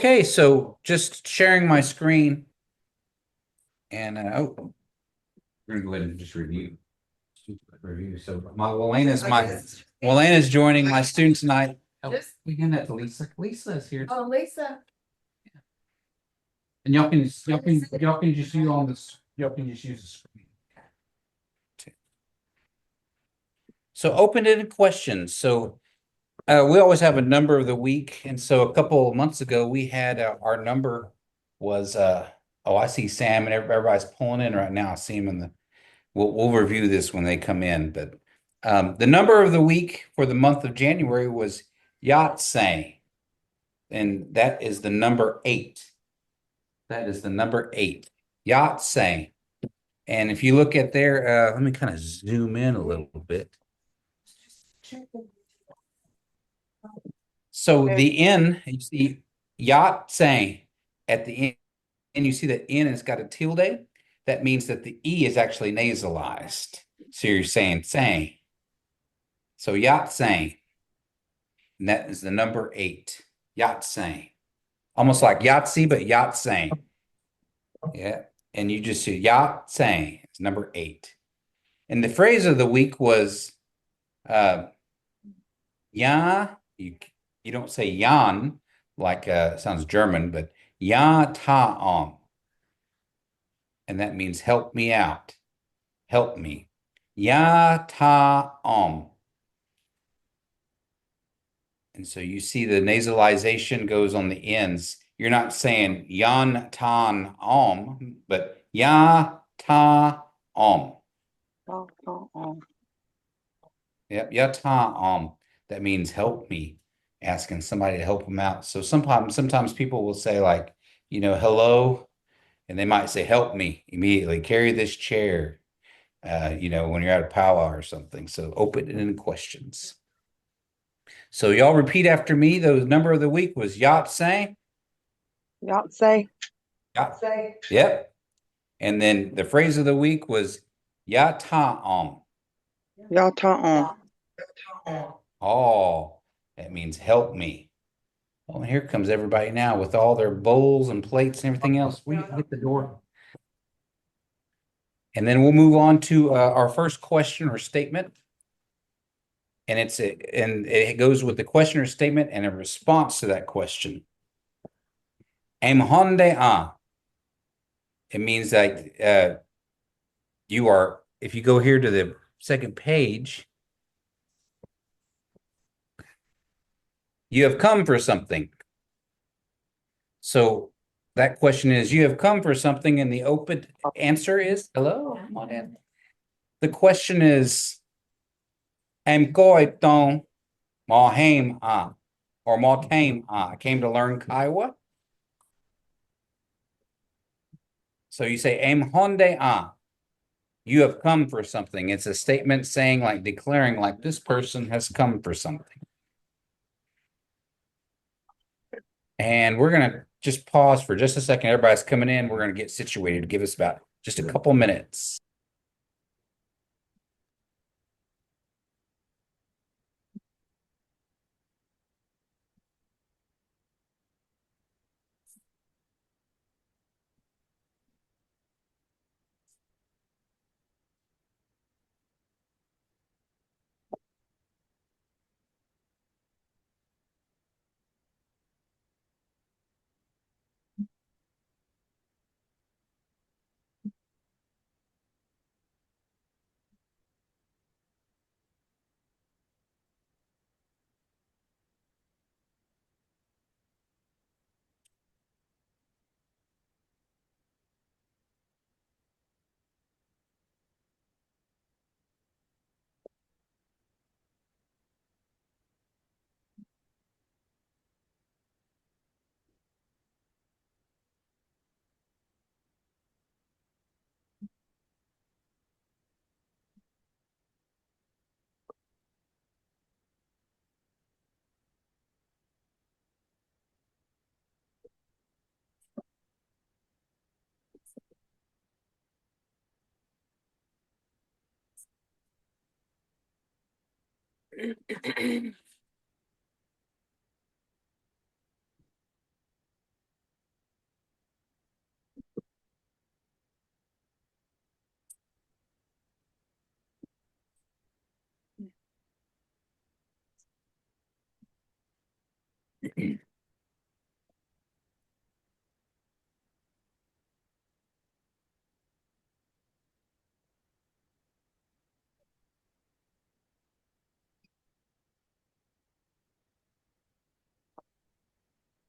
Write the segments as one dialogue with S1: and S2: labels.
S1: Okay, so just sharing my screen and we're gonna go ahead and just review. So Welena's joining my student tonight. Oh, we hand that to Lisa. Lisa is here.
S2: Oh, Lisa.
S1: And y'all can just use on this, y'all can just use the screen. So open-ended questions. So we always have a number of the week, and so a couple of months ago we had our number was oh, I see Sam and everybody's pulling in right now. I see him in the. We'll review this when they come in, but the number of the week for the month of January was Yahtzee, and that is the number 8. That is the number 8, Yahtzee. And if you look at there, let me kind of zoom in a little bit. So the N, you see Yahtzee at the end, and you see that N has got a tilde. That means that the E is actually nasalized. So you're saying sang. So Yahtzee. And that is the number 8. Yahtzee. Almost like Yahtzee, but Yahtzee. Yeah. And you just see Yahtzee. It's number 8. And the phrase of the week was ja. You don't say Jan like sounds German, but ja ta on. And that means help me out. Help me. Ja ta om. And so you see the nasalization goes on the ends. You're not saying yan tan om, but ya ta om. Yep, ya ta om. That means help me, asking somebody to help them out. So sometimes people will say like, hello, and they might say help me immediately. Carry this chair. When you're at a powwow or something. So open-ended questions. So y'all repeat after me. The number of the week was Yahtzee.
S2: Yahtzee.
S1: Yahtzee. Yep. And then the phrase of the week was Yata'am.
S2: Yata'am.
S1: Oh, that means help me. Oh, and here comes everybody now with all their bowls and plates and everything else. We hit the door. And then we'll move on to our first question or statement. And it goes with the question or statement and a response to that question. Am honde a. It means that you are, if you go here to the second page, you have come for something. So that question is, you have come for something, and the open answer is hello. Come on in. The question is, am koitong mahaim a or mahaim a. I came to learn Kiowa. So you say am honde a. You have come for something. It's a statement saying, like declaring, like this person has come for something. And we're going to just pause for just a second. Everybody's coming in. We're going to get situated. Give us about just a couple minutes.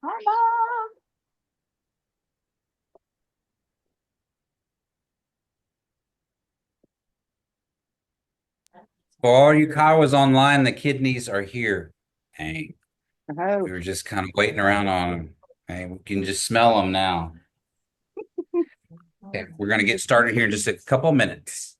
S2: Hi, Mom.
S1: For all you Kiowas online, the kidneys are here. Dang,
S2: Oh,
S1: we were just kind of waiting around on them. Hey, we can just smell them now. Okay, we're gonna get started here in just a couple minutes.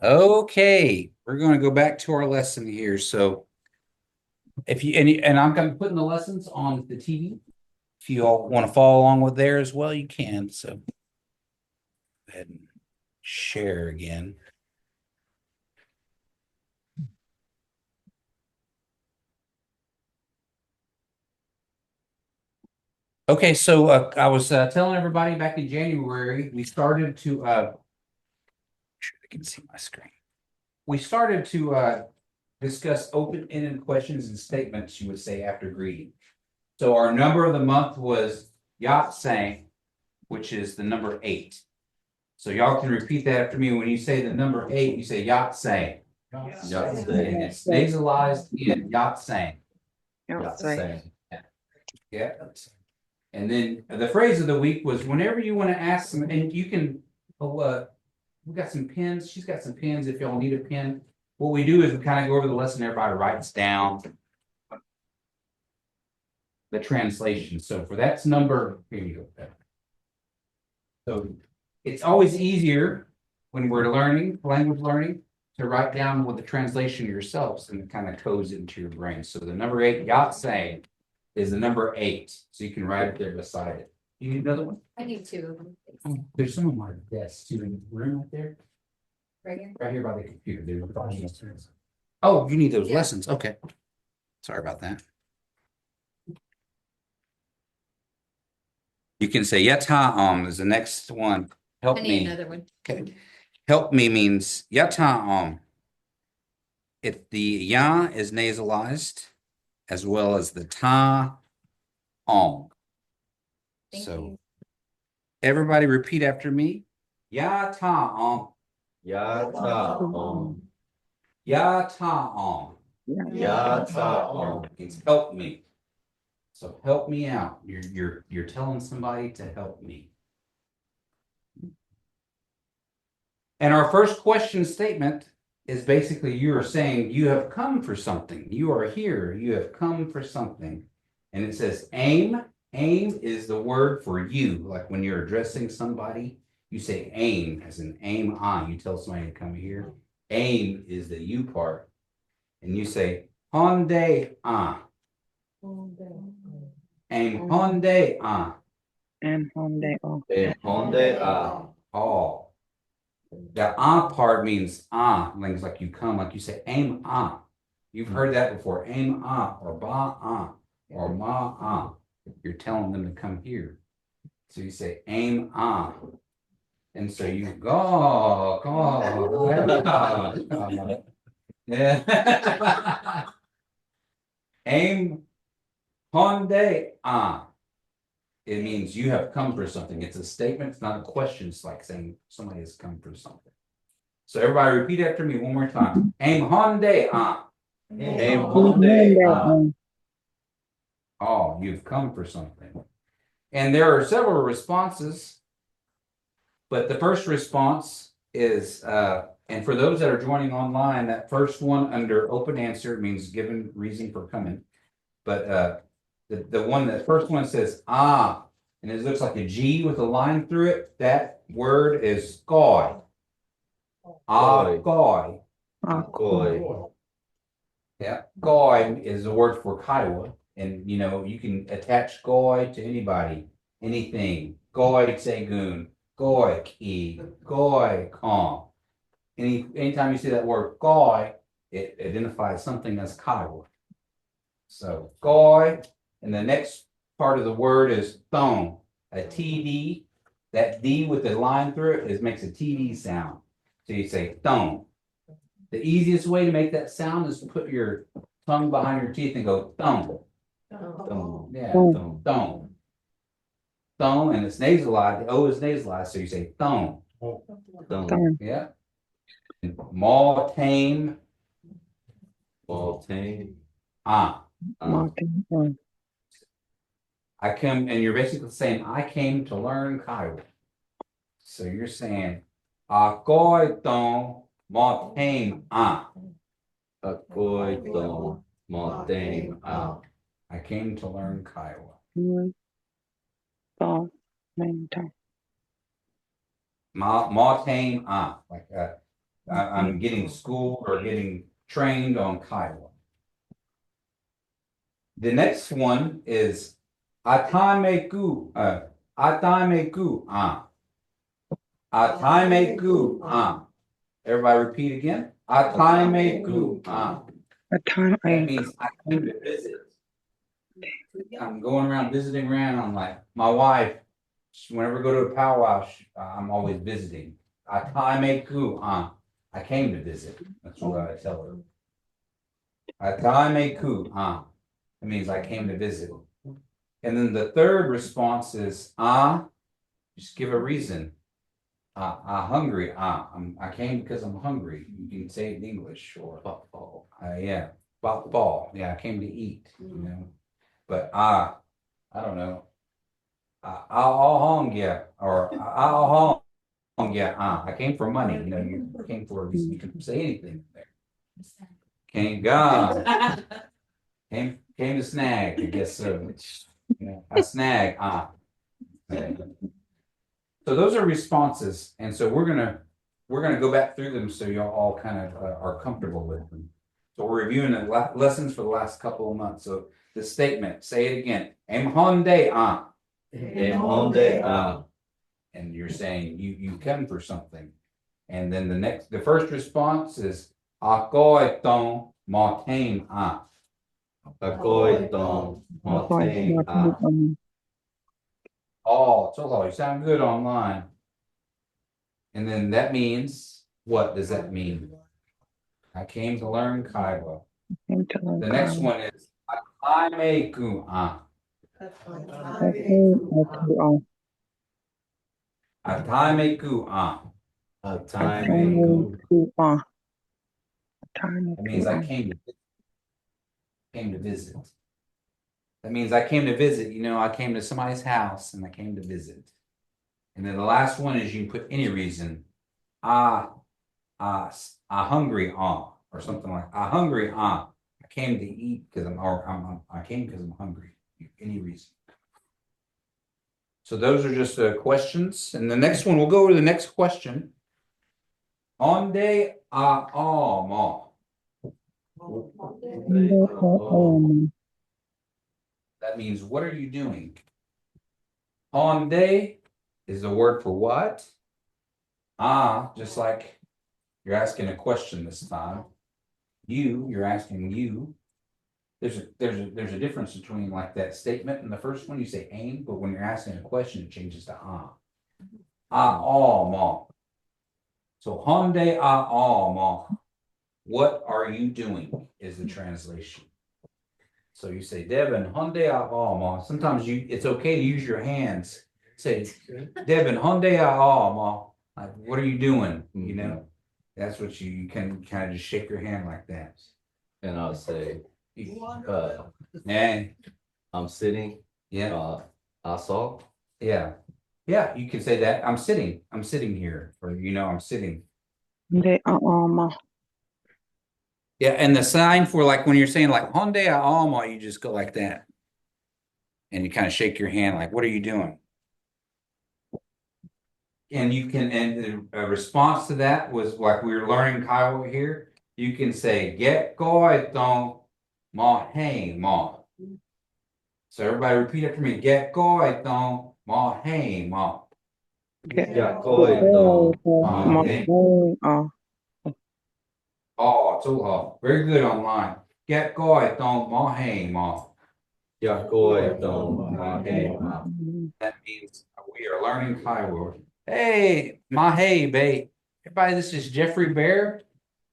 S1: Okay, we're going to go back to our lesson here. So if you and I'm going to put in the lessons on the TV. If you all want to follow along with there as well, you can. So go ahead and share again. Okay, so I was telling everybody back in January, we started to sure they can see my screen. We started to discuss open-ended questions and statements, you would say, after greeting. So our number of the month was Yat Sang, which is the number 8. So y'all can repeat that after me. When you say the number 8, you say Yat Sang.
S3: Yacht
S1: And it's nasalized in Yat Sang.
S2: don't say.
S1: Yeah. And then the phrase of the week was whenever you want to ask some, and you can, we got some pens. She's got some pens if y'all need a pen. What we do is we kind of go over the lesson. Everybody writes down the translation. So for that's number, here you go. So it's always easier when we're learning, language learning, to write down with the translation yourselves and it kind of goes into your brain. So the number 8, Yahtzee, is the number 8. So you can write it there beside it. You need another one?
S3: I need 2 of them.
S1: There's some of my desks too in the room right there.
S3: Right here.
S1: Right here by the computer. Oh, you need those
S3: Yeah.
S1: lessons. Okay. Sorry about that. You can say Yata is the next one. Help
S3: I need
S1: me.
S3: another one.
S1: Okay. Help me means Yata. If the ya is nasalized as well as the ta om.
S3: Thank
S1: So
S3: you.
S1: everybody repeat after me. Ya ta om.
S4: Yata
S1: Ya ta om.
S4: Yata
S1: It's help me. So help me out. You're telling somebody to help me. And our first question statement is basically you are saying you have come for something. You are here. You have come for something. And it says aim. Aim is the word for you. Like when you're addressing somebody, you say aim as in aim on. You tell somebody to come here. Aim is the you part. And you say Hyundai on. Aim Hyundai on.
S2: And Hyundai. Oh,
S4: Honda
S1: All. The on part means on, things like you come, like you say aim on. You've heard that before, aim on or ba on. or ma. You're telling them to come here. So you say aim on. And so you go. Yeah. Aim Hyundai on. It means you have come for something. It's a statement, it's not a question. It's like saying somebody has come for something. So everybody repeat after me one more time. Aim Hyundai on.
S4: Aim
S2: Monday
S4: Hyundai.
S2: on.
S1: Oh, you've come for something. And there are several responses, but the first response is, and for those that are joining online, that first one under open answer means given reason for coming. But the first one says and it looks like a G with a line through it. That word is goy. Goy.
S4: Goy.
S1: Yeah, goy is a word for Kiowa, and you can attach goy to anybody, anything. Goy Tsegun, goy ki, goy kong. Anytime you see that word goy, it identifies something as Kiowa. So goy, and the next part of the word is thong, a TD. That D with the line through it makes a TD sound. So you say thong. The easiest way to make that sound is to put your tongue behind your teeth and go thong.
S4: Thong.
S1: Yeah,
S2: Thong.
S1: thong. Thong, and it's nasalized. The O is nasalized, so you say thong.
S4: Thong.
S2: Thong.
S1: Yeah. Maw tame.
S4: Maltane.
S2: Monday on.
S1: I come, and you're basically saying, I came to learn Kiowa. So you're saying, Akoy tong maw tame
S4: Akoy Thong. Maltane.
S1: I came to learn Kiowa.
S2: Thong. Main time.
S1: Maw tame like I'm getting schooled or getting trained on Kiowa. The next one is Atameku. Atameku. Atameku. Everybody repeat again. Atameku.
S2: A time
S1: That
S2: I
S1: means I came to visit. I'm going around visiting around. I'm like, my wife, whenever we go to a powwow, I'm always visiting. Atameku. I came to visit. That's what I tell her. Atameku. It means I came to visit. And then the third response is just give a reason. I'm hungry. I came because I'm hungry. You can say it in English or yeah, ball. Yeah, I came to eat. But I don't know. I'll hung yeah, or I'll hung yeah. I came for money. You came for a reason. You can say anything there. Came God. Came to snag. I guess so. I snag. So those are responses, and so we're gonna go back through them so y'all all kind of are comfortable with them. So we're reviewing the lessons for the last couple of months. So the statement, say it again. Aim Hyundai
S4: Aim Hyundai.
S1: and you're saying you come for something, and then the first response is Akoy tong matain
S4: Akoy Thong. Maltane.
S2: on.
S1: Oh, you sound good online. And then that means, what does that mean? I came to learn Kiowa. The next one is Ataimeku. Ataimeku.
S4: Ataimeku.
S1: That means I came to visit. That means I came to visit. I came to somebody's house and I came to visit. And then the last one is you can put any reason. I hungry or something like I hungry I came to eat because I came because I'm hungry. Any reason. So those are just questions. And the next one, we'll go to the next question. Onde a ma. That means what are you doing? Onde is the word for what? Just like you're asking a question this time. You're asking you. there's a difference between like that statement and the first one, you say aim, but when you're asking a question, it changes to all ma. So Hyundai all ma. What are you doing is the translation. So you say, Devin, Hyundai all ma. Sometimes it's okay to use your hands. Say, Devin, Hyundai all ma. Like, what are you doing? You know, that's what you can kind of just shake your hand like that.
S4: And I'll say,
S1: Yeah,
S4: I'm sitting.
S1: yeah,
S4: I saw.
S1: yeah. Yeah, you can say that. I'm sitting here, or I'm sitting.
S2: They ma.
S1: Yeah, and the sign for like when you're saying like Hyundai Alma, you just go like that. And you kind of shake your hand like, what are you doing? And you can, and the response to that was like we were learning Kiowa here. You can say, get going, don't ma hey ma. So everybody repeat after me, get going, don't ma hey ma.
S4: Yeah, ma hey.
S1: Oh, too very good online. Get going, don't ma hey ma.
S4: Ma hey ma.
S1: That means we are learning Kiowa. Hey, Mahe Bay. Everybody, this is Jeffrey Bear.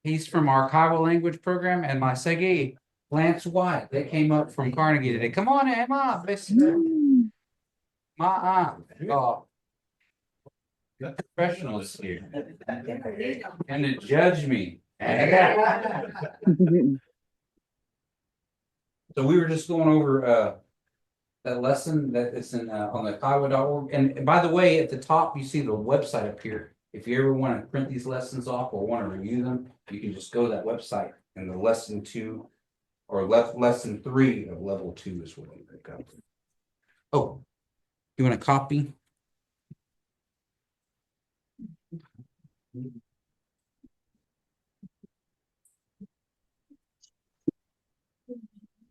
S1: He's from our Kiowa language program, and my Segi, Lance White. They came up from Carnegie today. Come on, Emma. Oh, the professionals here. And to judge me. So we were just going over that lesson that is in on the Kiowa.org. And by the way, at the top, you see the website up here. If you ever want to print these lessons off or want to review them, you can just go to that website, and the lesson 2 or lesson 3 of level 2 is what you pick up. Oh, you want a copy?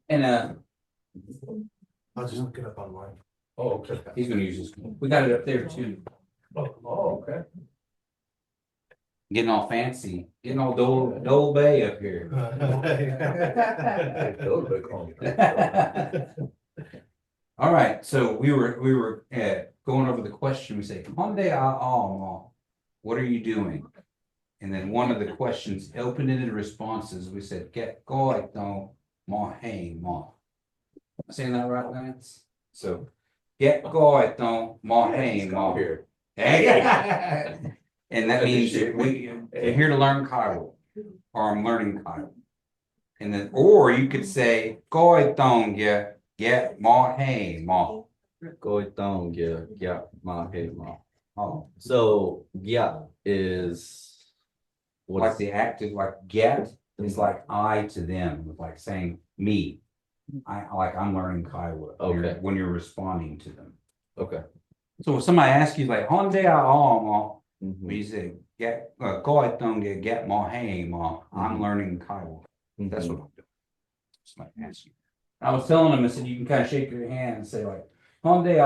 S1: And
S5: I'll just look it up online.
S1: oh, okay. He's gonna use this. We got it up there too.
S5: Oh, okay.
S1: Getting all fancy, getting all Dole Bay up here. All right, so we were going over the question. We say, "Hyundai Ma, what are you doing?" And then one of the questions, open-ended responses, we said, "Get going, don't ma hey ma." Am I saying that right, Lance? So, get going, don't ma hey ma. And that means we're here to learn Kiowa, or I'm learning Kiowa. And then, or you could say, "Going don't get ma hey ma."
S4: Ma hey ma.
S1: Oh,
S4: So is what
S1: like
S4: is
S1: the active, like get is like I to them, with like saying me. I'm learning Kiowa.
S4: Okay.
S1: When you're responding to them.
S4: okay.
S1: So if somebody asks you like Hyundai ma,
S4: Mhm.
S1: you say get go don't get ma hey ma. I'm
S4: Mhm.
S1: learning Kiowa. That's what
S4: Mhm.
S1: I'm doing. Somebody asks you. I was telling them, I said you can kind of shake your hand and say like Hyundai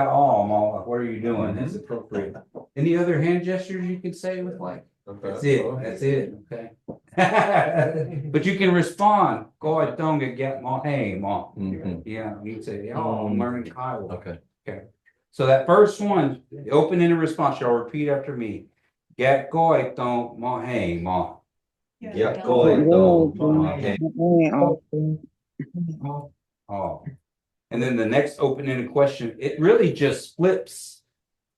S1: ma, like what are you doing? That's appropriate. Any other hand gestures you could say with like that's it. That's it. Okay. But you can respond. Go don't get ma hey ma.
S4: Mhm.
S1: Yeah, you can say, oh, I'm learning Kiowa.
S4: Okay.
S1: Okay. So that first one, the open-ended response, y'all repeat after me. Get go don't ma hey ma.
S4: Yeah, ma hey.
S1: Oh. And then the next open-ended question, it really just flips.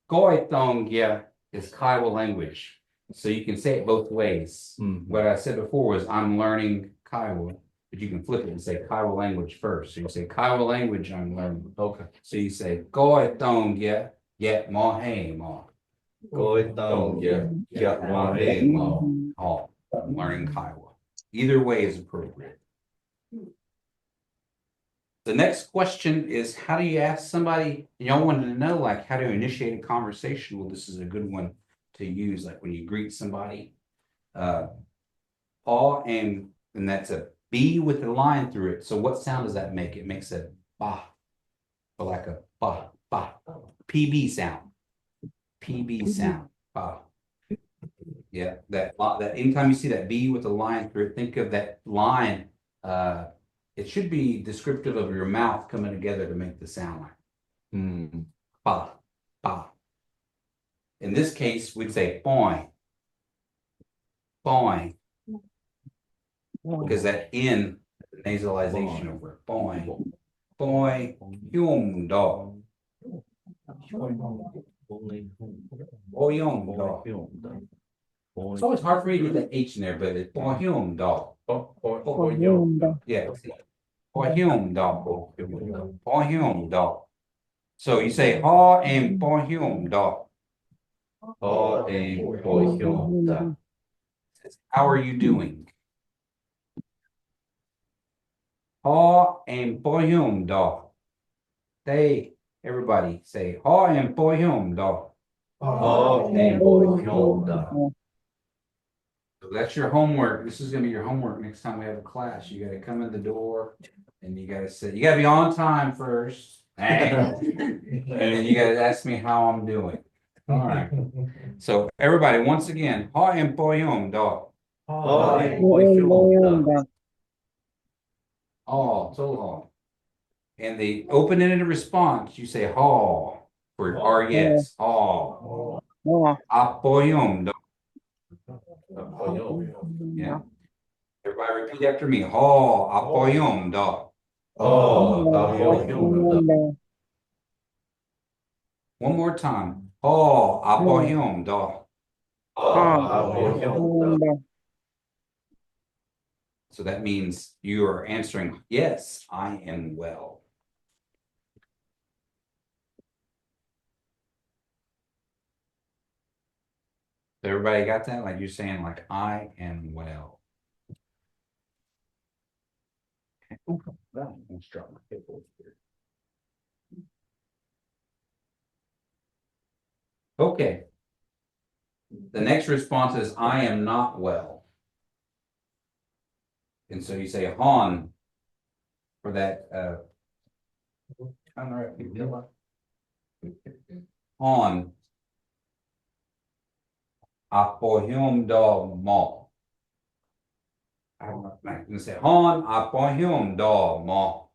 S1: Goitong, yeah, is Kiowa language. So you can say it both ways.
S4: Mhm.
S1: What I said before was I'm learning Kiowa, but you can flip it and say Kiowa language first. So you say Kiowa language I'm learning.
S4: Okay.
S1: So you say Goitong, yeah, ma hey ma.
S4: Ma hey ma.
S1: Oh, I'm learning Kiowa. Either way is appropriate. The next question is how do you ask somebody, y'all wanted to know like how to initiate a conversation? Well, this is a good one to use, like when you greet somebody. Paw and that's a B with a line through it. So what sound does that make? It makes a ba, or like a ba, ba, PB sound. PB sound. Ba. Yeah, that anytime you see that B with a line through it, think of that line it should be descriptive of your mouth coming together to make the sound like
S4: Mm.
S1: ba, ba. In this case, we'd say boing, boing, because that N nasalization over it. Boing, boing, hyum dog, boing dog. It's always hard for me to get that H in there, but it's boing dog. Yeah. Boing dog. Boing dog. So you say ha and boing dog. How are you doing? Ha and boing dog. Everybody say ha and boing dog. So that's your homework. This is gonna be your homework next time we have a class. You gotta come in the door and you gotta say, you gotta be on time first. And then you gotta ask me how I'm doing. All right. So everybody, once again, ha and boyum dog. Oh, so long. And the open-ended response, you say ha for or yes. Ha. Apoyum dog. Yeah. Everybody repeat after me. Ha apoyum dog. One more time. Ha apoyum dog. So that means you are answering, yes, I am well. Everybody got that? Like you're saying, like, I am well. Ooh, that almost dropped my paper over here. Okay. The next response is, I am not well. And so you say Han for that Han apohyum do mo. I'm gonna say Han apohyum do mo.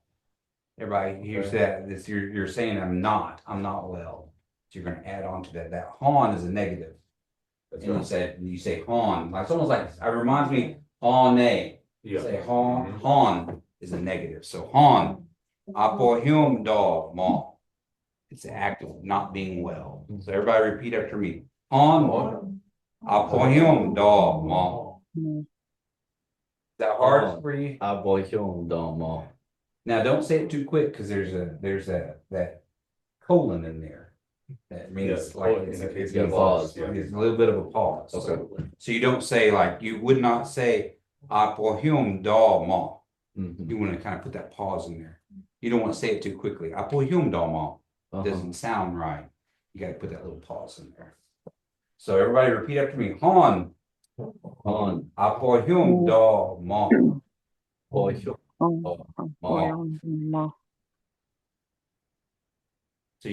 S1: Everybody hears that. This you're saying I'm not well. So you're gonna add on to that. That Han is a negative. And you say Han. Like it's almost like it reminds me Han a. Say Han is a negative. So Han apohyum do mo. It's the act of not being well. So everybody repeat after me. Han apohyum do mo. Is that hard for you? Now don't say it too quick because there's that colon in there. That means like it's a pause. It's a little bit of a pause.
S4: Okay.
S1: So you don't say like you would not say apohyum do mo. You want to kind of put that pause in there. You don't want to say it too quickly. Apohyum do mo. Doesn't sound right. You got to put that little pause in there. So everybody repeat after me. Han apohyum do mo. So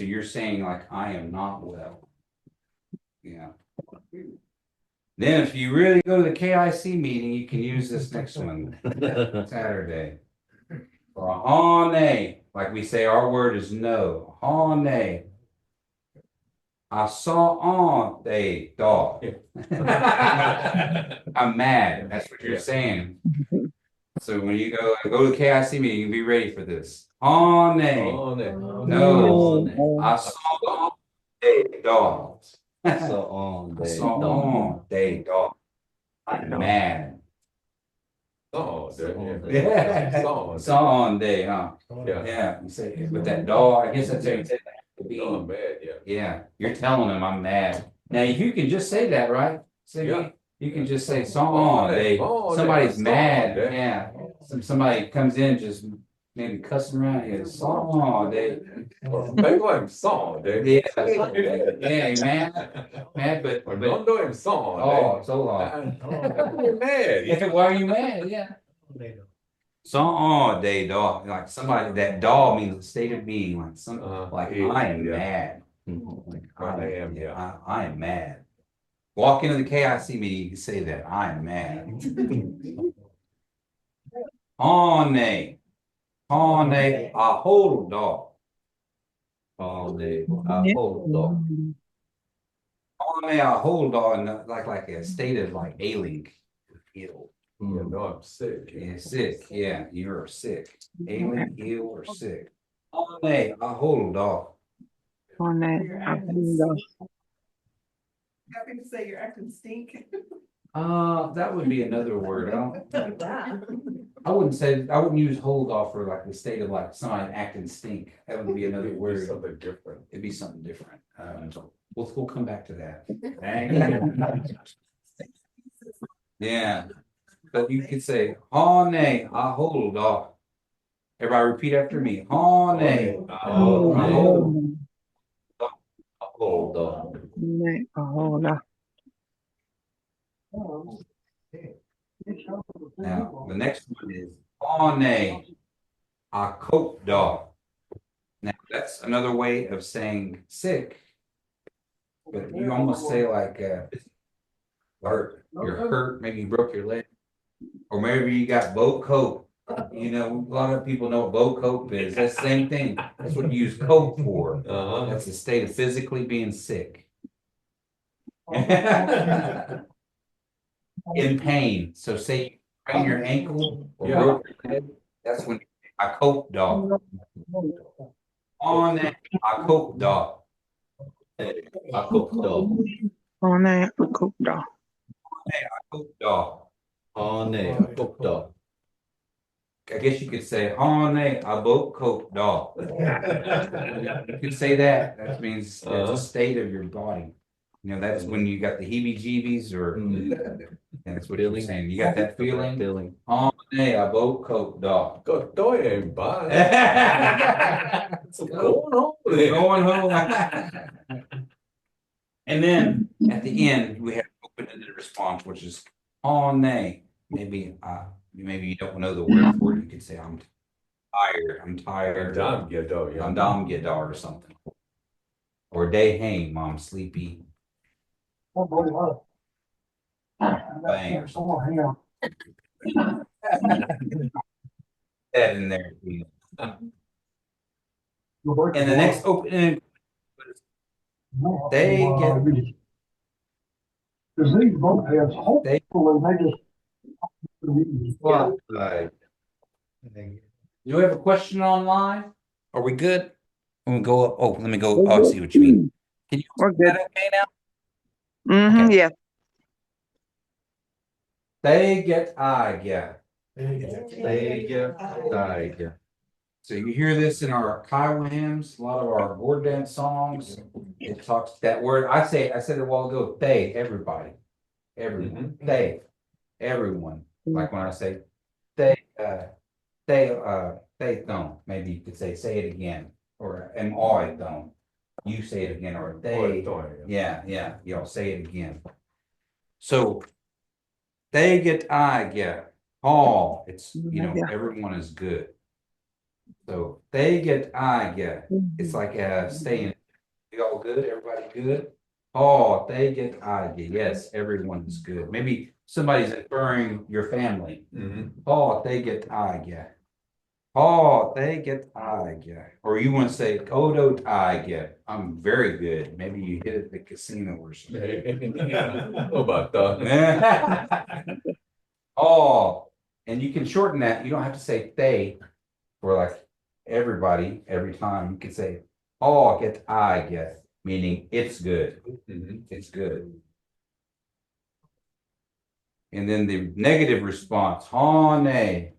S1: you're saying like I am not well. Yeah. Then if you really go to the KIC meeting, you can use this next one Saturday. For a hane, like we say, our word is no. Hane. I saw on a dog. I'm mad. That's what you're saying. So when you go to the KIC meeting, you be ready for this. Hane. No. I saw a dog. I saw a dog. I'm mad. Song day, huh? Yeah. You say with that dog, I guess that's how you say that. Yeah, you're telling them I'm mad. Now you can just say that, right? You can just say song day. Somebody's mad. Yeah. Somebody comes in just maybe cussing around here. Song day. Yeah, mad, but oh, so long. Why are you mad? Yeah. So day dog, like somebody that dog means a state of being, like I am mad. Like I am mad. Walk into the KIC meeting, you can say that I am mad. Hane. Hane, a hold dog.
S4: Hane, a hold dog.
S1: Hane, a hold dog, and like a state of like ailing. Ill.
S5: Yeah, no, I'm sick.
S1: Yeah, sick. Yeah, you're sick. Ailing, ill, or sick. Hane, a hold dog.
S2: On that, I hold off.
S6: Got me to say you're acting stink.
S1: That would be another word.
S6: That.
S1: I wouldn't use hold off for like the state of like somebody acting stink. That would be another
S5: It'd be
S1: word.
S5: something different.
S1: It'd be something different. We'll come back to that. Yeah, but you could say, Hane, I hold off. Everybody repeat after me. Hane,
S4: I
S2: Hold
S4: hold
S2: on.
S4: a hold dog.
S2: On that, I hold off.
S1: Now, the next one is Hane, I coat dog. Now, that's another way of saying sick. But you almost say like, hurt, you're hurt, maybe you broke your leg. Or maybe you got boat coat. You know, a lot of people know what boat coat is. That's the same thing. That's what you use coat for. That's the state of physically being sick. In pain. So say you sprain your ankle or broke your leg. That's when I coat dog. On that, I coat dog.
S4: A cook dog.
S2: On that, I cook off.
S1: Coat dog.
S4: Hane, a cook dog.
S1: I guess you could say, Hane, a boat coat dog. You could say that. That means it's a state of your body. You know, that's when you got the heebie-jeebies or that's what you're
S4: Feeling.
S1: saying. You got that feeling?
S4: Feeling.
S1: Hane, a boat coat dog.
S5: Go, go ahead, bye.
S1: What's
S5: Going on there.
S1: Going home. And then at the end, we have open-ended response, which is Hane. Maybe you don't know the word for it. You could say I'm tired. I'm tired.
S5: Dom get dog.
S1: I'm dom get dog or something. Or day hang, mom sleepy. Bang or something. That in there. And the next open they get
S7: Cause these both heads, hopefully they just.
S1: you have a question online? Are we good? Let me go up. Oh, let me go. Oh, I see what you mean. Can you
S2: We're
S1: is that
S2: good.
S1: okay now?
S2: Mm-hmm,
S1: Okay.
S2: yeah.
S1: They get I get.
S4: They get tired.
S1: So you hear this in our Kiowa hymns, a lot of our board dance songs. It talks that word. I said it a while ago. They, everybody, everyone, they, everyone. Like when I say they don't. Maybe you could say it again, or am I don't. You say it again, or they. Yeah, y'all say it again. So they get I get all. It's
S2: Yeah.
S1: everyone is good. So they get I get. It's like staying. You all good? Everybody good? Oh, they get I get. Yes, everyone's good. Maybe somebody's inferring your family. Oh, they get I get. Oh, they get I get. Or you want to say, oh, don't I get. I'm very good. Maybe you hit it at the casino or something.
S5: How about that?
S1: Oh, and you can shorten that. You don't have to say they for like everybody every time. You can say, oh, get I get, meaning it's good. It's good. And then the negative response, Hane,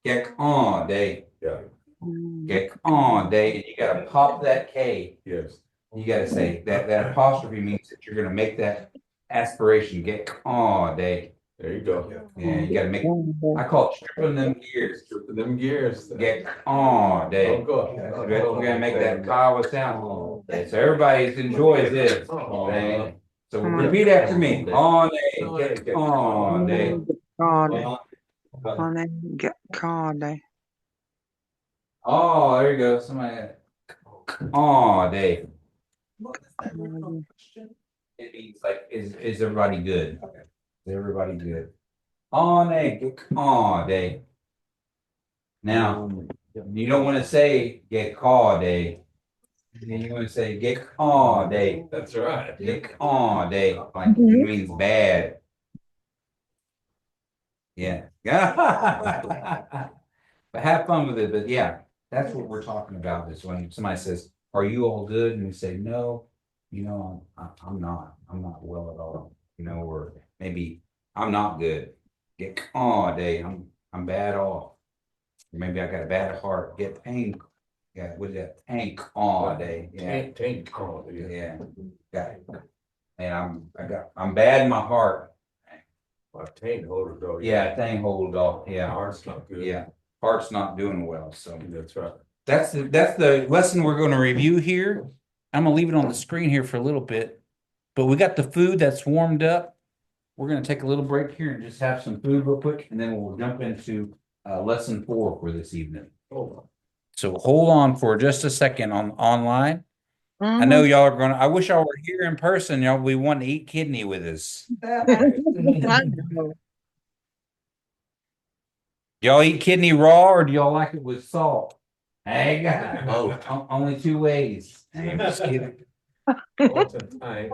S1: get on, they.
S5: Yeah,
S1: Get on, day, and you gotta pop that K.
S5: yes.
S1: You gotta say that apostrophe means that you're gonna make that aspiration. Get on, day.
S5: There you go.
S1: Yeah, you gotta make. I call it stripping them gears.
S5: Stripping them gears.
S1: Get on, day.
S5: Oh, God.
S1: We're gonna make that Kiowa sound. So everybody enjoys this. Day. So repeat after me. On, day. Get on, day.
S2: On that, get called.
S1: Oh, there you go. Somebody. Oh, day.
S6: What was that original question?
S1: It means like, is everybody good? Is everybody good? On a day. Now, you don't want to say get caught, eh? You want to say get caught, eh?
S5: That's right.
S1: Get caught, eh? Like it means bad. Yeah. But have fun with it. But yeah, that's what we're talking about is when somebody says, "Are you all good?" And you say, "No, I'm not. I'm not well at all." Or maybe I'm not good. Get caught, eh? I'm bad off. Maybe I got a bad heart. Get pain. Yeah, what is that? Tank all day. Yeah,
S5: Tank call, yeah.
S1: yeah. Got it. And I'm bad in my heart.
S5: My tank holder though.
S1: Yeah, thing hold off. Yeah,
S5: Heart's not good.
S1: yeah. Heart's not doing well. So
S5: That's right.
S1: that's the lesson we're going to review here. I'm gonna leave it on the screen here for a little bit, but we got the food that's warmed up. We're gonna take a little break here and just have some food real quick, and then we'll jump into lesson 4 for this evening.
S5: Oh,
S1: So hold on for just a second on online. I know y'all are gonna. I wish y'all were here in person. Y'all, we want to eat kidney with us.
S2: I know.
S1: Y'all eat kidney raw, or do y'all like it with salt? Hey,
S5: Both.
S1: only 2 ways. I'm just kidding.
S5: both and tank.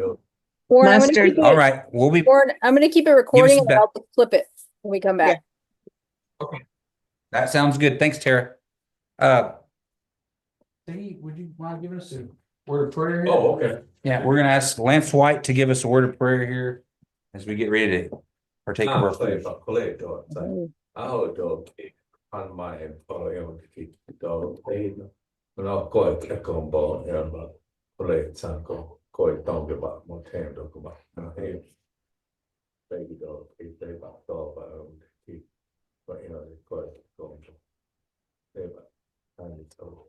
S3: Warren, I'm gonna
S2: Mustard.
S3: keep it,
S1: All right, we'll be.
S3: Warren, I'm gonna keep it recording
S1: some
S3: and I'll flip it when we come back.
S1: That sounds good. Thanks, Tara. Steve, would you mind giving us a word of prayer here?
S5: Oh, okay.
S1: Yeah, we're gonna ask Lance White to give us a word of prayer here as we get ready to partake of our food.
S5: My dog. Men har koet ekon barn hemma. Play tanko. Koet don't give up. More time don't come up. Baby dog. They about dog. But they koet going. They about. And so.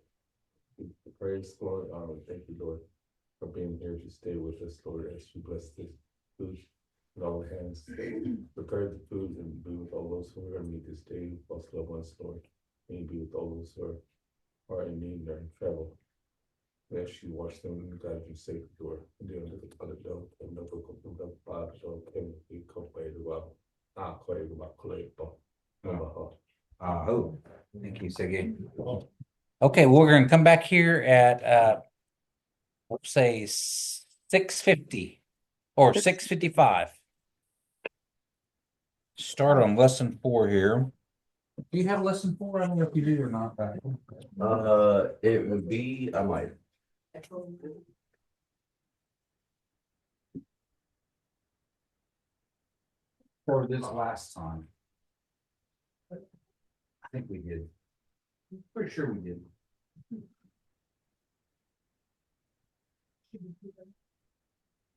S5: The praise, Lord, honor, thank you, Lord, for being here to stay with us, Lord, as you bless this food in all the hands. Prepare the food and be with all those who are going to meet this day, lost loved ones, Lord. May you be with all those who are in need or in travel. We ask you to watch them and guide you safe, Lord. And then look at the dog and never come from the Bob, so can we come by the well? Not quite about clay, but.
S1: Oh, thank you, Sergey. Okay, we're gonna come back here at let's say 6:50 or 6:55. Start on lesson 4 here. Do you have lesson 4? I don't know if you do or not.
S4: It would be, I might.
S1: For this last time. I think we did. Pretty sure we did.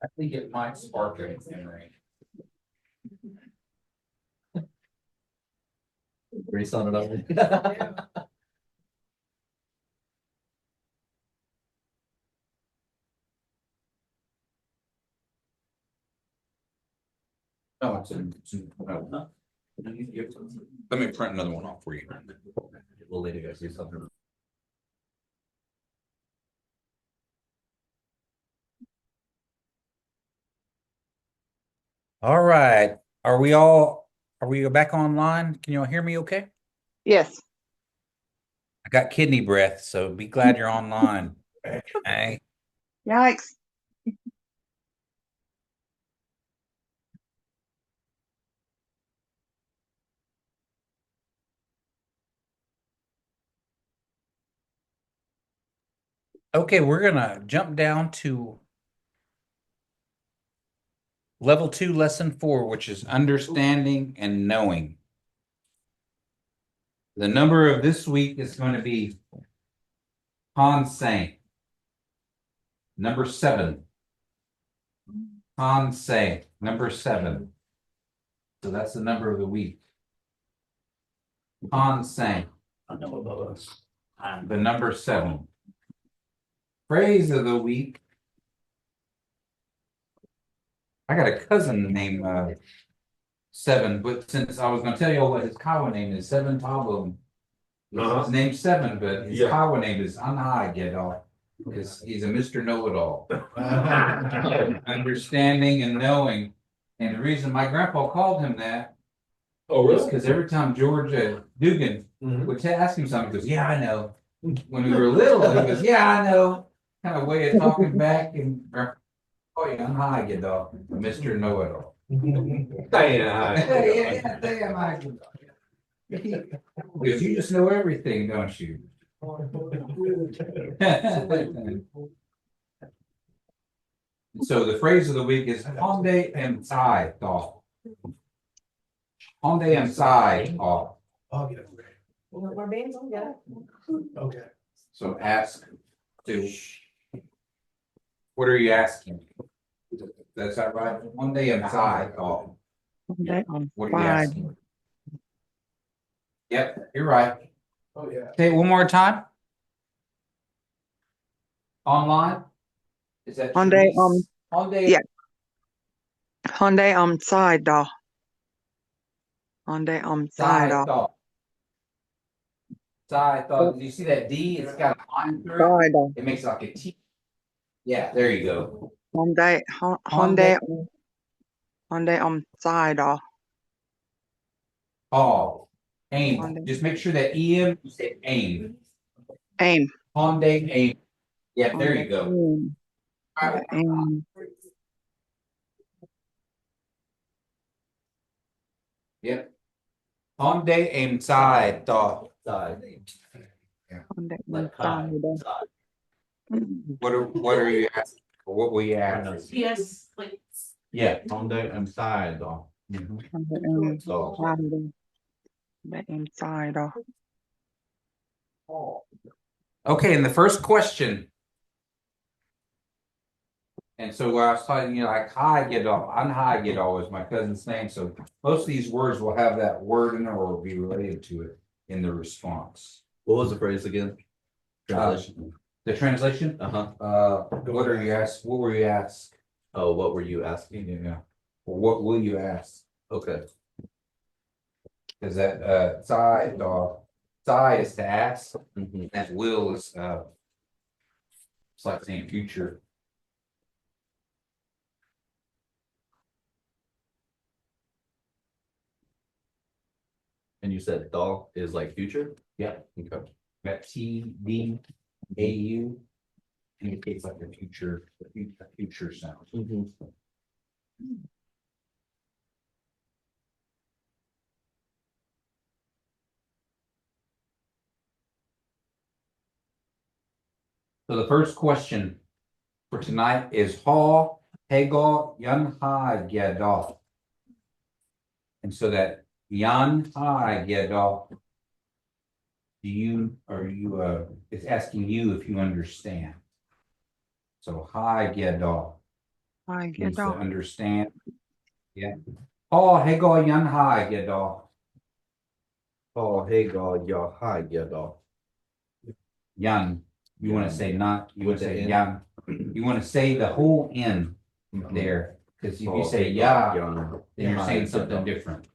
S1: I think it might spark a memory.
S4: Grace on it up.
S1: Oh, let me print another one off for you.
S4: We'll later go see something.
S1: All right. Are we back online? Can you all hear me okay?
S2: Yes.
S1: I got kidney breath, so be glad you're online. Hey.
S2: Yikes.
S1: Okay, we're gonna jump down to level 2, lesson 4, which is understanding and knowing. The number of this week is going to be Saint. Number 7. Saint, number 7. So that's the number of the week. Saint. The number 7. Phrase of the week. I got a cousin named 7, but since I was going to tell you all what his Kawa name is, 7 Pablo. His name's 7, but his Kawa name is Anahagedal because he's a Mr. Know-it-all. Understanding and knowing. And the reason my grandpa called him that
S5: Oh, really?
S1: Because every time George Dugan
S5: Mhm.
S1: would ask him something, he goes, "Yeah, I know." When we were little, he goes, "Yeah, I know." Kind of way of talking back and, oh yeah, I'm high, good dog, Mr. Know-it-all. Yeah, damn, I get dog. Because you just know everything, don't you? So the phrase of the week is Hyundai and Sai dog. Hyundai and Sai dog.
S7: Okay. Okay.
S1: So ask to. What are you asking? That's that right? Hyundai and Sai dog.
S2: Hyundai on
S1: What are you
S2: side.
S1: asking? Yep, you're right.
S7: Oh, yeah.
S1: Say it one more time. Online? Is that
S2: Hyundai,
S1: Sharice? Hyundai.
S2: yeah. Hyundai on side, dog. Hyundai on side,
S1: Side
S2: dog.
S1: thought. Side thought. Did you see that D? It's got a line through it.
S2: Side, dog.
S1: It makes like a T. Yeah, there you go.
S2: Hyundai, Hyundai on side, dog.
S1: Oh, aim.
S2: Hyundai.
S1: Just make sure that EM, you say aim.
S2: Aim.
S1: Hyundai aim. Yeah, there you
S2: Hyundai,
S1: go.
S2: aim.
S1: All right.
S2: Aim.
S1: Yep. Hyundai aim side thought.
S4: Side,
S2: Hyundai on
S4: like high,
S2: side, dog.
S4: side.
S1: What are you asking? What will you ask?
S6: Yes, please.
S1: Yeah.
S4: Hyundai and side dog.
S2: Hyundai on
S4: Dog.
S2: side, dog. Hyundai on side, dog.
S1: Okay, and the first question. And so I was telling you, like Hagedal, Anhagedal is my cousin's name. So most of these words will have that word in there or be related to it in the response.
S4: What was the phrase again? Translation.
S1: The translation? What are you asked? What were you asked?
S4: Oh, what were you asking?
S1: Yeah. What will you ask?
S4: Okay.
S1: Is that side or side is to ask?
S4: Mhm.
S1: That will is it's like saying future.
S4: And you said dog is like future?
S1: Yeah.
S4: Okay.
S1: That TDAU indicates like the future sound.
S4: Mhm.
S1: So the first question for tonight is Ha Hagal Yanha Gedal. And so that Yanha Gedal, it's asking you if you understand. So hi Gedal
S2: Hi,
S1: means
S2: get
S1: to
S2: dog.
S1: understand. Yeah. Ha Hagal Yanha Gedal.
S4: Oh, hey God, y'all hi, yeah dog.
S1: Yan. You want to say not, you want
S4: With
S1: to
S4: the
S1: say
S4: N?
S1: yan. You want to say the whole N there. Because if you say ya, then you're saying something different.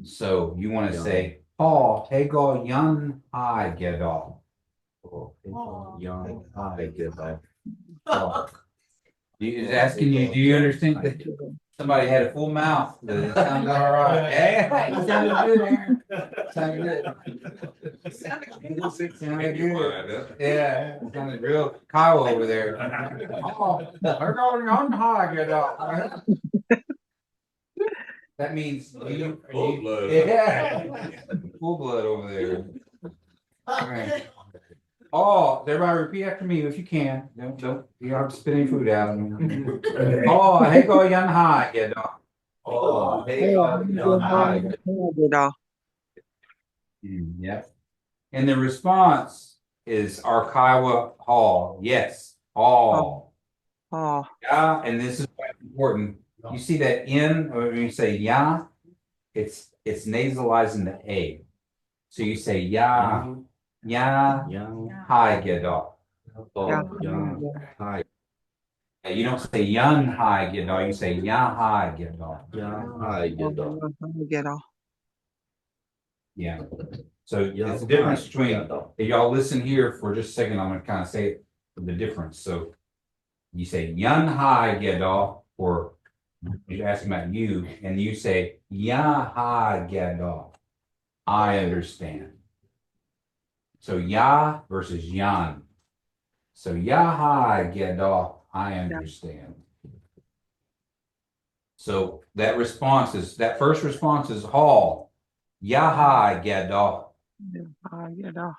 S1: So you want to
S4: Yan.
S1: say, Ha Hagal Yanha Gedal.
S4: Oh, hey God, young hi, good dog.
S1: He's asking you, do you understand that somebody had a full mouth? Does it sound all right? Yeah, it sounded good, Aaron. Sounded good. Sounded good. Yeah, it sounded real Kyle over there. Oh, they're going on high, good dog. That means
S5: Full blood.
S1: Yeah, full blood over there. All right. Oh, everybody repeat after me if you can. Don't you don't have to spit any food out. Oh, hey, go young high, yeah, dog.
S4: Oh, hey
S2: Hey,
S4: God, young hi.
S2: get dog.
S1: Yep. And the response is Archiwa Hall. Yes, all.
S2: Oh,
S1: Yeah, and this is quite important. You see that N, or when you say ya, it's nasalizing the A. So you say ya,
S4: Young
S1: hi, yeah, dog.
S2: yeah.
S4: oh, young hi,
S1: You don't say yun hi, you know, you say ya hi, you know.
S4: young hi, good dog.
S2: Get dog.
S1: Yeah. So
S4: Young
S1: it's the difference
S4: hi,
S1: between,
S4: yeah, dog.
S1: if y'all listen here for just a second, I'm gonna kind of say the difference. So you say yun hi, get off, or He's asking about you, and you say, Yaha Gadol. I understand. So Yah versus Yan. So Yaha Gadol, I understand. So that first response is Hall. Yaha Gadol.
S2: Gadol.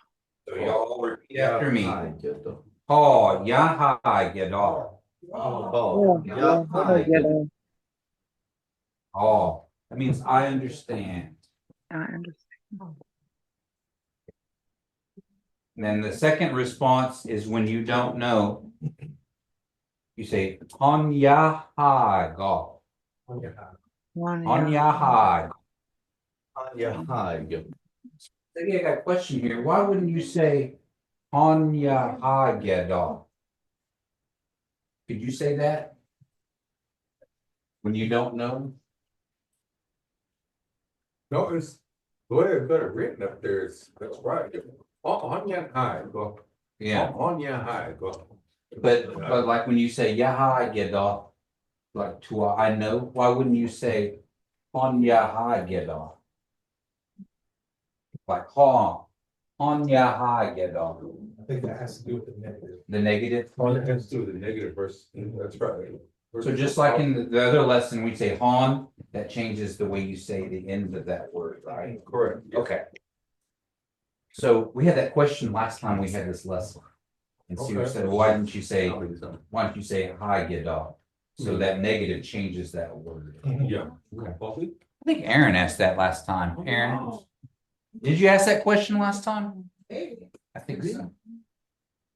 S1: So y'all repeat after me.
S4: Hi, Gadol.
S1: Hall, Yaha Gadol.
S4: Oh,
S2: Yeah,
S4: hi, Gadol.
S2: Gadol.
S1: Hall. That means I understand.
S2: I understand.
S1: And then the second response is when you don't know. You say On Yaha Gadol. On Yaha.
S4: Yeah, hi, Gadol.
S1: Maybe I got a question here. Why wouldn't you say On Yaha Gadol? Could you say that? When you don't know?
S5: No, it's the way it's got it written up there. That's right. On your high, go.
S1: Yeah.
S5: On your high, go.
S1: But like when you say Yaha Gadol, like to I know, why wouldn't you say On Yaha Gadol? Like On Yaha Gadol.
S5: I think that has to do with the negative.
S1: The negative.
S5: It has to do with the negative verse. That's right.
S1: So just like in the other lesson, we say Han, that changes the way you say the end of that word, right?
S5: Correct.
S1: Okay. So we had that question last time we had this lesson. And Sue
S5: Okay.
S1: said, well, why don't you say hi Gadol? So that negative changes that word.
S5: Yeah.
S1: I think Aaron asked that last time. Aaron, did you ask that question last time? I think so.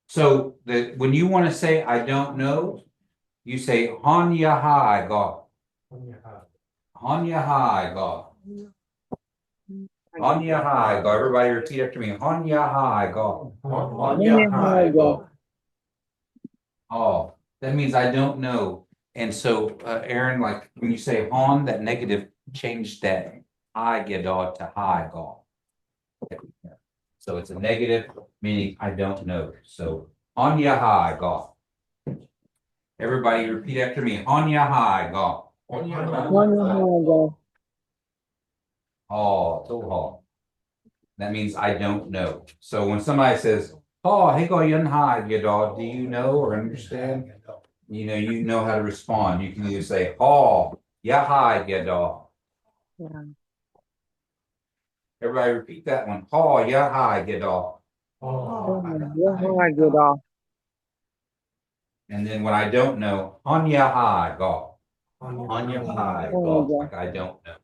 S1: So when you want to say I don't know, you say Han Yahai God. Han Yahai God. Han Yahai God. Everybody repeat after me. Han Yahai God.
S5: On your high, go.
S1: Oh, that means I don't know. And so, Aaron, like when you say Han, that negative changed that I Gadol to Hi God. So it's a negative, meaning I don't know. So on Yahai God. Everybody repeat after me. On Yahai God.
S5: On your
S1: Oh, so hard. That means I don't know. So when somebody says, "Oh, hey, go yun hi, Gadol," do you know or understand? You know how to respond. You can either say, "Oh, Yahai Gadol."
S2: Yeah.
S1: Everybody repeat that one. Oh, Yahai Gadol.
S2: Gadol.
S1: And then when I don't know, on Yahai God.
S4: On your high,
S1: Like I don't know.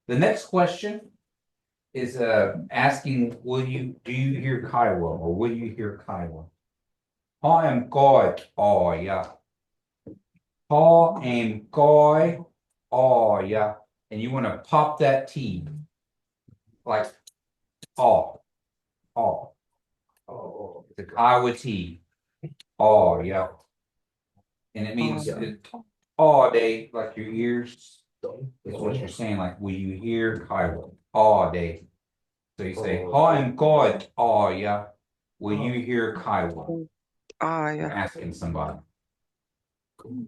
S1: The next question is asking, do you hear Kaiwa or will you hear Kaiwa? I am God, oh yeah. I am God, oh yeah. And you want to pop that T. Like, oh. The Kaiwa T. Oh yeah. And it means all day, like your ears. Is what you're saying, like, will you hear Kaiwa all day? So you say, I am God, oh yeah. Will you hear Kaiwa? You're
S2: Yeah.
S1: asking somebody.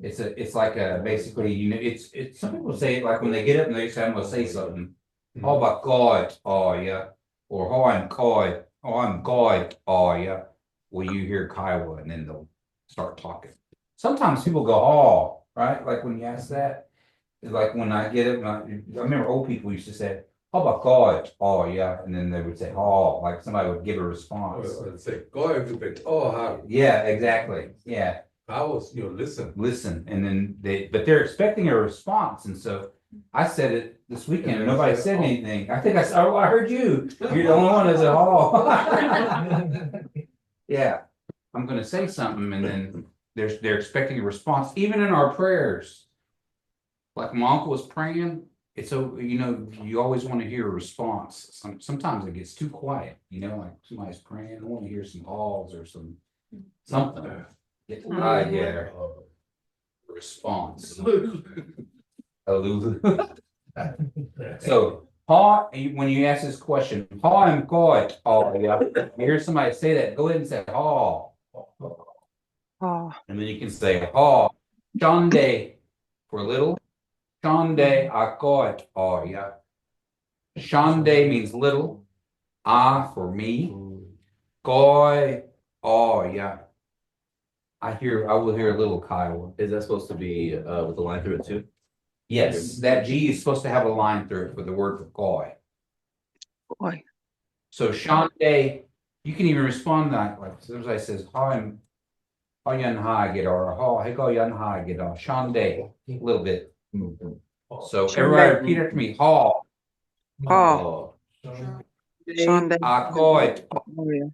S1: It's like basically, it's some people say it like when they get up and they say, I'm gonna say something. Oh about God, oh yeah. Or oh I'm God, oh yeah. Will you hear Kaiwa? And then they'll start talking. Sometimes people go, oh, right? Like when you ask that. Like when I get it, I remember old people used to say, "How about God?" Oh yeah, and then they would say, "Oh," like somebody would give a response.
S5: Say, go ahead, how?
S1: Yeah, exactly. Yeah,
S5: I was, listen.
S1: and then they're expecting a response, and so I said it this weekend. And nobody said anything. I think I said, "Oh, I heard you. You're the only one that said, oh." Yeah, I'm going to say something, and then they're expecting a response, even in our prayers. Like my uncle was praying, it's so you always want to hear a response. Sometimes it gets too quiet, like somebody's praying. I want to hear some alls or something. Yeah. Response. So Paul, when you ask this question, Paul, I'm God. Oh yeah. You hear somebody say that, go ahead and say, oh.
S2: Oh.
S1: And then you can say, oh, Shonde for little. Shonde akot oh yeah. Shonde means little. Ah for me. Goy oh yeah. I will hear a little Kiowa.
S4: Is that supposed to be with the line through it too?
S1: Yes, that G is supposed to have a line through it for the word for goy.
S2: Boy.
S1: So Shonde, you can even respond like somebody says, how yan ha get or how hey go yan ha get or Shonde, a little bit. So everybody
S2: Shonde.
S1: repeat after me. Ha
S2: Oh, Shonde.
S1: akoy.
S2: Oh, yeah.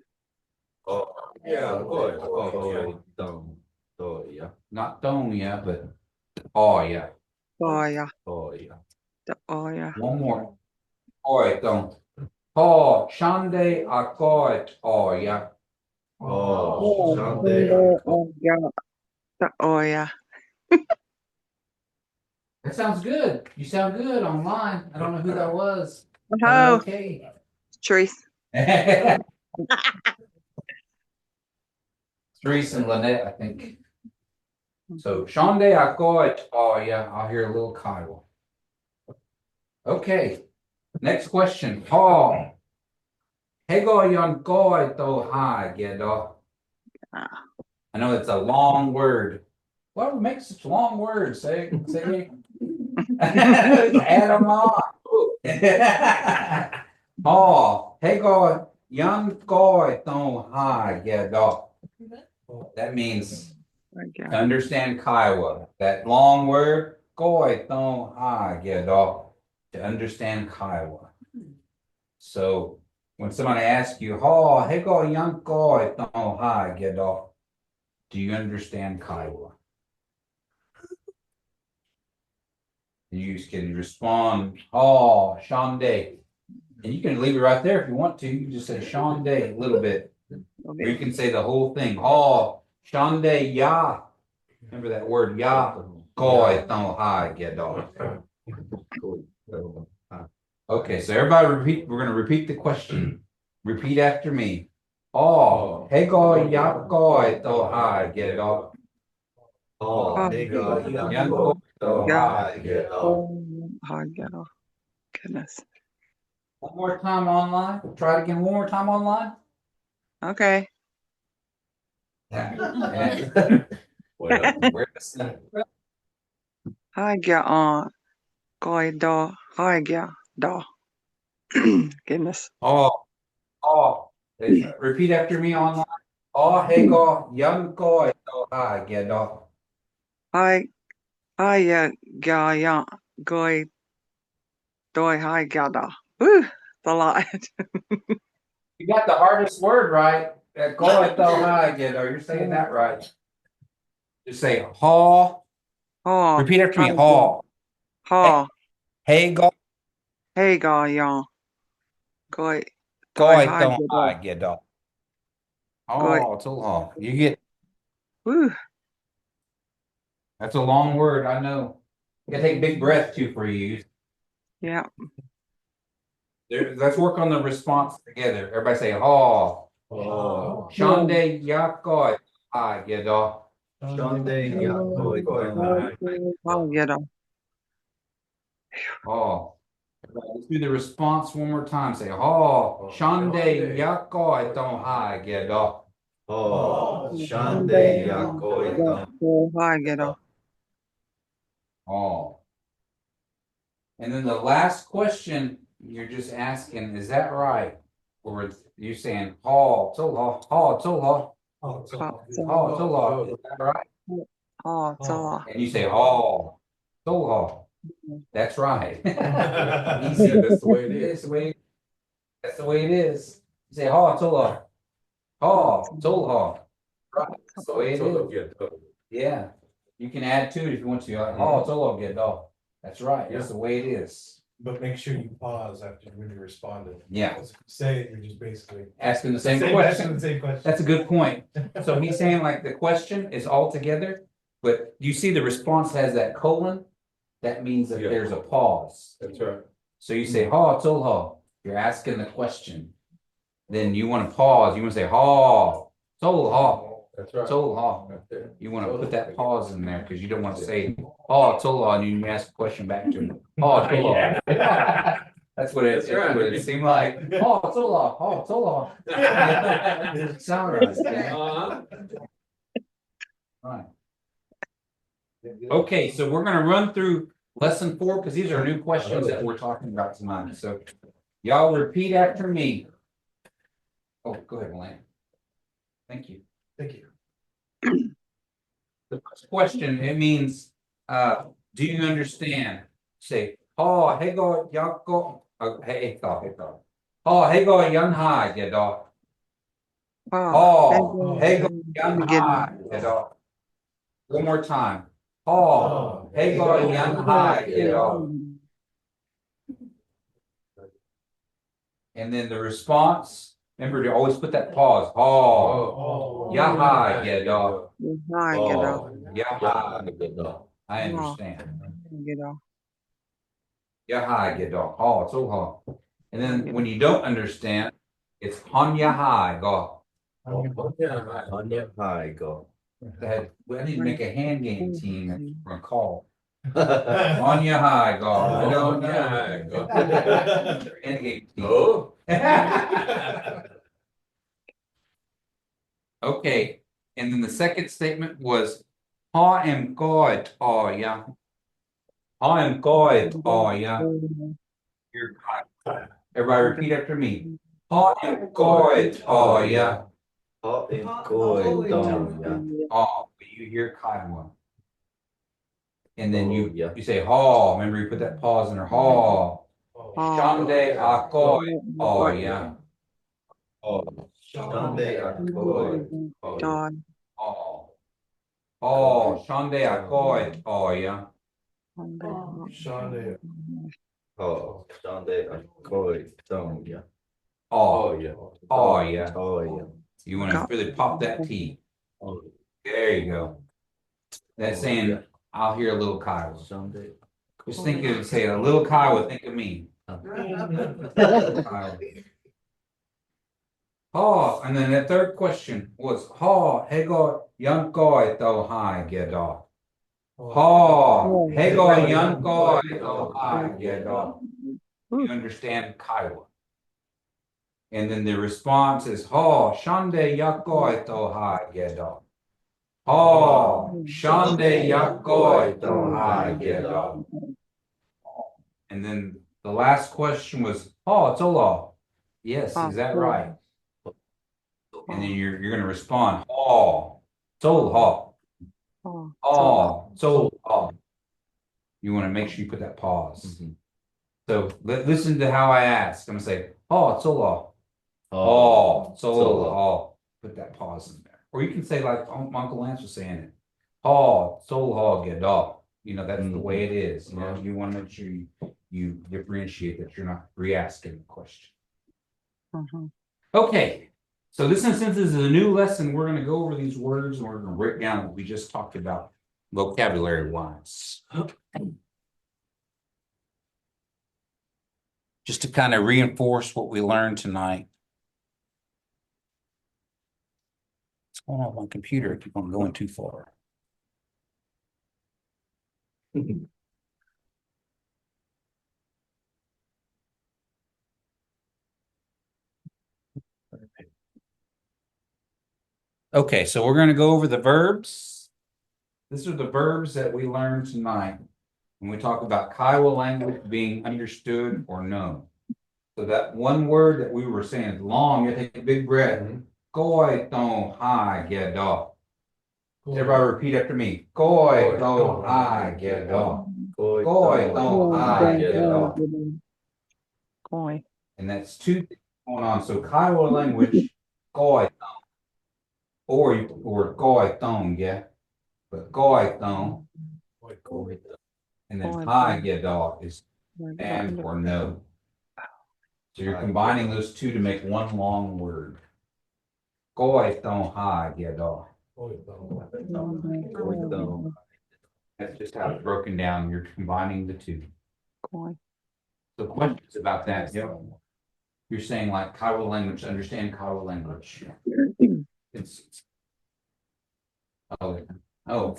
S5: Oh, yeah, good. Oh, yeah.
S4: Oh yeah.
S1: Not don't yeah, but oh yeah.
S2: Oh, yeah.
S4: Oh yeah.
S2: Oh, yeah.
S1: One more. Oi don't. Ha Shonde akoy oh yeah.
S5: Oh, Sunday.
S2: Oh, yeah. Oh, yeah.
S1: That sounds good. You sound good online. I don't know who that was. But
S2: Oh,
S1: okay.
S2: Trace.
S1: Therese and Lynette, I think. So Shonde Akoit. Oh yeah, I'll hear a little Kiowa. Okay. Next question. Paul. Hego yon koi to ha gedo. I know it's a long word. Why would make such long words? Say add them on. Paul. Hego yon koi to ha gedo. That means
S2: Okay.
S1: to understand Kiowa, that long word, koi thon ha gedo, to understand Kiowa. So when somebody asks you, "Oh, hey go young koi thon ha gedo," do you understand Kiowa? You can respond, "Oh, Shonde," and you can leave it right there if you want to. You can just say Shonde a little bit, or you can say the whole thing. Oh, Shonde ya. Remember that word ya. Koi thon ha gedo. Okay, so everybody repeat. We're going to repeat the question. Repeat after me. Oh, hey go yakoi to ha get off.
S5: Oh, they got
S1: Yanko to ha get off.
S2: Oh, yeah. Goodness.
S1: One more time online. Try it again. One more time online.
S2: Okay.
S1: Yeah.
S5: Well,
S1: Where to see?
S2: Hi, yeah. Goy do. Hi, yeah. Do. Goodness.
S1: Oh. Repeat after me online. Oh, hey go yanko to ha get off.
S2: Hi, yeah. Yeah. Goy. Doi. Hi, yeah. Do. Woo. It's a lot.
S1: You got the hardest word right. Go to ha get. Or you're saying that right. Just say ha.
S2: Oh.
S1: Repeat after me.
S2: Hi, yeah.
S1: Ha.
S2: Ha.
S1: Hey go.
S2: Hey, go, yeah. Goy. Doi.
S1: Koi
S2: Hi,
S1: don't
S2: yeah.
S1: I
S2: Do.
S1: get off.
S2: Goy.
S1: Oh, too long. You get
S2: Woo.
S1: that's a long word. I know. You gotta take a big breath too for you.
S2: Yeah.
S1: Let's work on the response together. Everybody say ha.
S5: oh,
S1: Shonde yakoi I get off.
S4: Shonde ya koi
S2: Oh, yeah. Do.
S1: Oh. Let's do the response one more time. Say ha. Shonde yakoi don't I get off.
S4: Oh, Shonde ya koi
S2: Hi, yeah. Do.
S1: Oh. And then the last question you're just asking, is that right? Or you saying, Paul, Tola, Paul, Tola, Paul, Tola, is that right?
S2: Oh, it's a lot.
S1: And you say, oh, Tola, that's right.
S5: Easy. That's the way it is.
S1: That's the way it is. You say, oh, Tola, oh, Tola, right? That's the way it
S5: So,
S1: is.
S5: yeah,
S1: Yeah. You can add to it if you want to. Like, oh, Tola, get off. That's right. That's the way it is.
S8: But make sure you pause after when you responded.
S1: Yeah.
S8: Because if you say it, you're just basically
S1: Asking the same
S8: asking
S1: question.
S8: the same question.
S1: That's a good point. So he's saying like the question is all together, but you see the response has that colon. That means that
S5: Yeah.
S1: there's a pause.
S5: that's right.
S1: So you say ha tolha. You're asking the question. Then you want to pause. You want to say ha tolha.
S5: That's right.
S1: Tolaha.
S5: Right there.
S1: You want to put that pause in there because you don't want to say, oh, Tolaha, and you ask a question back to him. Oh, Tolaha. That's what
S5: That's right.
S1: it seemed like. Oh, Tolaha, oh, Tolaha. It doesn't sound right.
S5: Uh-huh.
S1: Right. Okay, so we're gonna run through lesson 4 because these are new questions that we're talking about tonight. So y'all repeat after me. Oh, go ahead, Lane. Thank you.
S8: Thank you.
S1: The first question, it means, do you understand? Say, oh, hego yako, hey, hego. Oh, hego yan hai, gedo. Oh, hego yan hai, gedo. One more time. Oh, hego yan hai, gedo. And then the response, remember to always put that pause. Oh, yaha, gedo.
S2: Hi, get off.
S5: Oh,
S1: Yaha,
S5: gedo.
S1: I understand.
S2: Get off.
S1: Yaha, gedo. Oh, so hard. And then when you don't understand, it's on yaha, go.
S4: Anya high go.
S1: I need to make a hand game team that's gonna call.
S4: Oh,
S1: On yaha, go. I don't know.
S5: Yeah.
S1: Hand game team.
S5: Oh.
S1: Okay, and then the second statement was, I am God, oh yeah. I am God, oh yeah. You're God. Everybody repeat after me. I am God, oh yeah.
S4: hot and cold down, yeah.
S1: Oh, you hear Kiowa. And then
S4: Oh, yeah.
S1: you say, ha, remember you put that pause in there, ha. Shande akoi, oh yeah.
S4: Oh, Sunday I cold.
S2: Joy.
S1: Oh. Oh, shande akoi, oh yeah.
S8: Shonda.
S4: Oh, Sunday I cold down, yeah.
S1: Oh,
S5: yeah.
S1: oh yeah.
S4: Oh, yeah.
S1: You want to really pop that T.
S4: Oh,
S1: There you go. That's saying, I'll hear a little Kiowa.
S4: Sunday.
S1: Just think of, say, a little Kiowa, think of me. Kiowa. Oh, and then the third question was, ha, hego yankoi to hai gedo. Ha, hego yankoi to hai gedo. You understand Kiowa. And then the response is, ha, shande yakoi to hai gedo. Ha, shande yakoi to hai gedo. And then the last question was, oh, it's Ola. Yes, is that right? And then you're gonna respond, oh, Sol ha. Oh, Sol ha. You want to make sure you put that pause. So listen to how I ask. I'm gonna say, oh, it's Ola. Oh, Sol ha. Put that pause in there. Or you can say like Uncle Lance was saying it. Oh, Sol ha get off. You know, that's the way it is. You know, you want to make sure you differentiate that you're not re-asking the question. Okay, so this since this is a new lesson, we're going to go over these words and we're going to break down what we just talked about vocabulary wise. Just to kind of reinforce what we learned tonight. What's going on with my computer? I keep on going too far. Okay, so we're going to go over the verbs. These are the verbs that we learned tonight when we talk about Kiowa language being understood or known. So that one word that we were saying is long, you take a big breath. Koi ton hai gedo. Everybody repeat after me. Koi ton hai gedo. Koi ton hai gedo.
S2: Koi.
S1: And that's two things going on. So Kiowa language, koi or koi ton, yeah. But koi ton, and then hai gedo is and or no. So you're combining those two to make one long word. Koi ton hai gedo. That's just how it's broken down. You're combining the two.
S2: Koi.
S1: So questions about that? Yep. You're saying like Kiowa language, understand Kiowa language. It's Oh,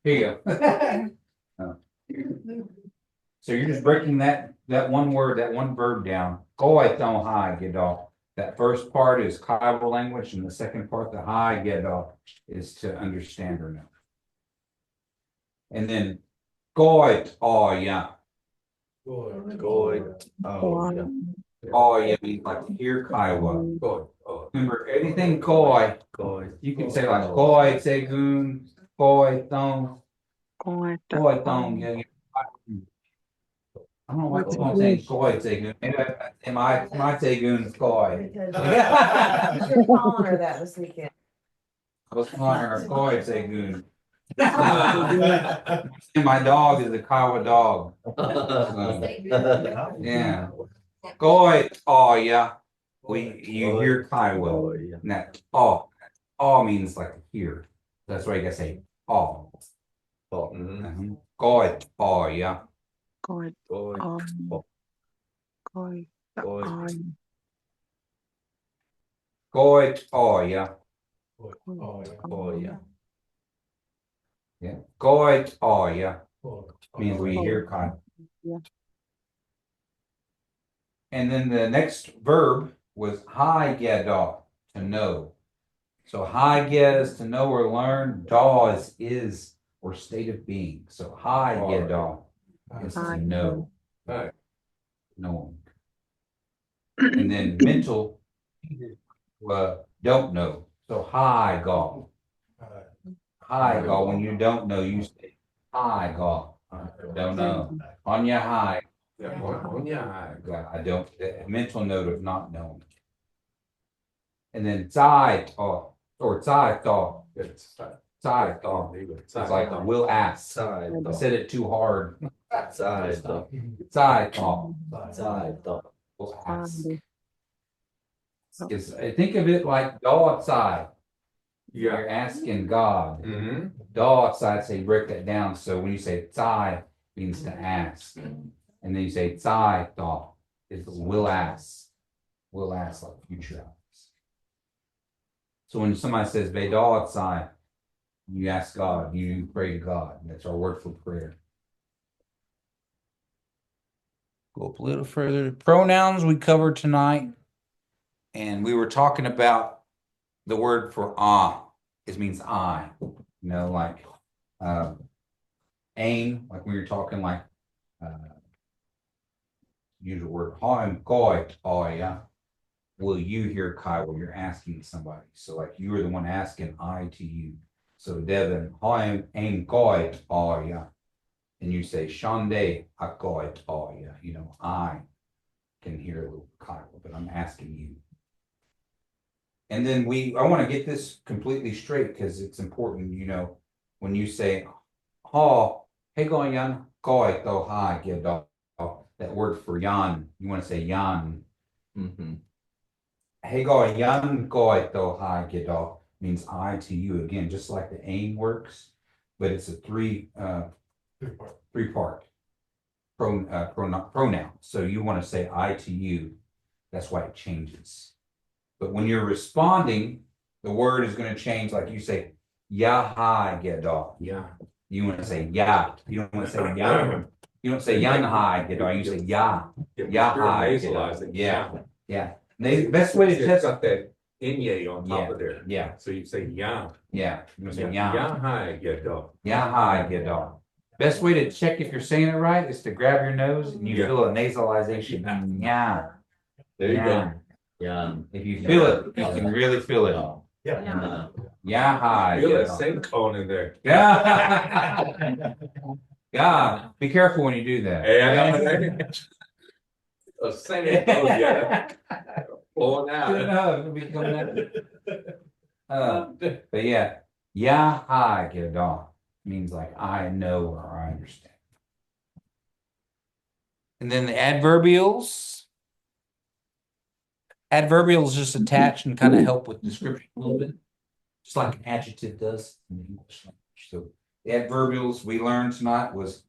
S1: here you go. Oh. So you're just breaking that one word, that one verb down. Koi don't high get off. That first part is Kiowa language, and the second part, the high get off, is to understand or know. And then koi oh yeah.
S4: Good. Oh, yeah.
S1: Oh yeah means like to hear Kiowa.
S5: Koi, oh,
S1: Remember anything koi,
S4: Good.
S1: you can say like koi segun, koi thong,
S2: Koi
S1: koi thong, yeah. I don't know why I keep on saying koi segun. My segun is koi.
S6: You're calling her that this weekend.
S1: I was calling her a koi segun. And my dog is a Kiowa dog. Yeah. Koi, oh yeah. You hear Kiowa.
S4: Oh, yeah.
S1: And that oh means like to hear. That's why you gotta say oh.
S4: Oh, mhm.
S1: Koi, oh yeah.
S2: Koi
S4: Good.
S2: oh
S4: Oh,
S2: Koi
S4: good.
S1: Koi, oh yeah.
S4: Oh, yeah.
S1: Yeah. Koi, oh yeah. Means we
S2: Oh.
S1: hear Kiowa.
S2: Yeah.
S1: And then the next verb was hi gedah, to know. So hi get is to know or learn. Daw is or state of being. So hi gedah is to know,
S5: Hi.
S1: knowing. And then mental don't know. So hi gaw. Hi gaw. When you don't know, you say hi gaw. Don't know. On your high.
S5: Yeah, on your eye.
S1: I don't. The mental note of not knowing. And then zai or zai thought.
S5: It's
S1: Zai thought. It's like will ask.
S4: Side
S1: I
S4: dog.
S1: said it too hard.
S4: Side dog.
S1: Zai thought.
S4: Side dog.
S1: Will ask. Think of it like dog outside.
S5: Yeah.
S1: You're asking God.
S5: Mm-hmm.
S1: Dog outside, so you break that down. So when you say zai means to ask. And then you say zai thought is will ask. Will ask like future hours. So when somebody says they dog outside, you ask God, you pray to God. That's our word for prayer. Go up a little further. Pronouns we covered tonight. And we were talking about the word for it means I. You know, like aim, like we were talking like use the word I'm going, oh yeah. Will you hear Kyle? You're asking somebody. So like you are the one asking I to you. So Devin, I'm going, oh yeah. And you say Shande Akoit, oh yeah, you know, I can hear a little Kyle, but I'm asking you. And then I want to get this completely straight because it's important, you know, when you say ha, hey go yan, koi to hi get that word for yan, you want to say yan.
S4: Mm-hmm.
S1: Hey go yan koi to hi get means I to you again, just like the aim works, but it's a three part pronoun. So you want to say I to you. That's why it changes. But when you're responding, the word is going to change. Like you say, Yahai Gedal.
S5: Yeah.
S1: You want to say Yah. You don't want to say Yah. You don't say Yanhai Gedal. You say Yah. Yahai Gedal. Yeah. Yeah. The best way to
S5: It's
S1: test.
S5: got that inye on top
S1: Yeah.
S5: of there.
S1: Yeah.
S5: So you say yeah.
S1: Yeah. You want to say
S5: Yeah.
S1: Yah.
S5: Yeah, hi, get dog.
S1: Yahai Gedal. Best way to check if you're saying it right is to grab your nose and you
S5: Yeah.
S1: feel a nasalization. Yeah.
S4: There you
S1: Yeah.
S4: go. Yeah.
S1: If you feel it, you can really feel it.
S8: Yeah.
S1: Yeah, hi.
S5: Feel that same tone in there.
S1: Yeah. Yeah. Be careful when you do that.
S5: Hey, I know. Same tone, yeah. Blowing
S1: Good
S5: out.
S1: enough. It'll be coming out. But yeah, yeah, hi, get it on. Means like I know or I understand. And then the adverbials. Adverbials just attach and kind of help with description a little bit, just like an adjective does in the English language. So the adverbials we learned tonight was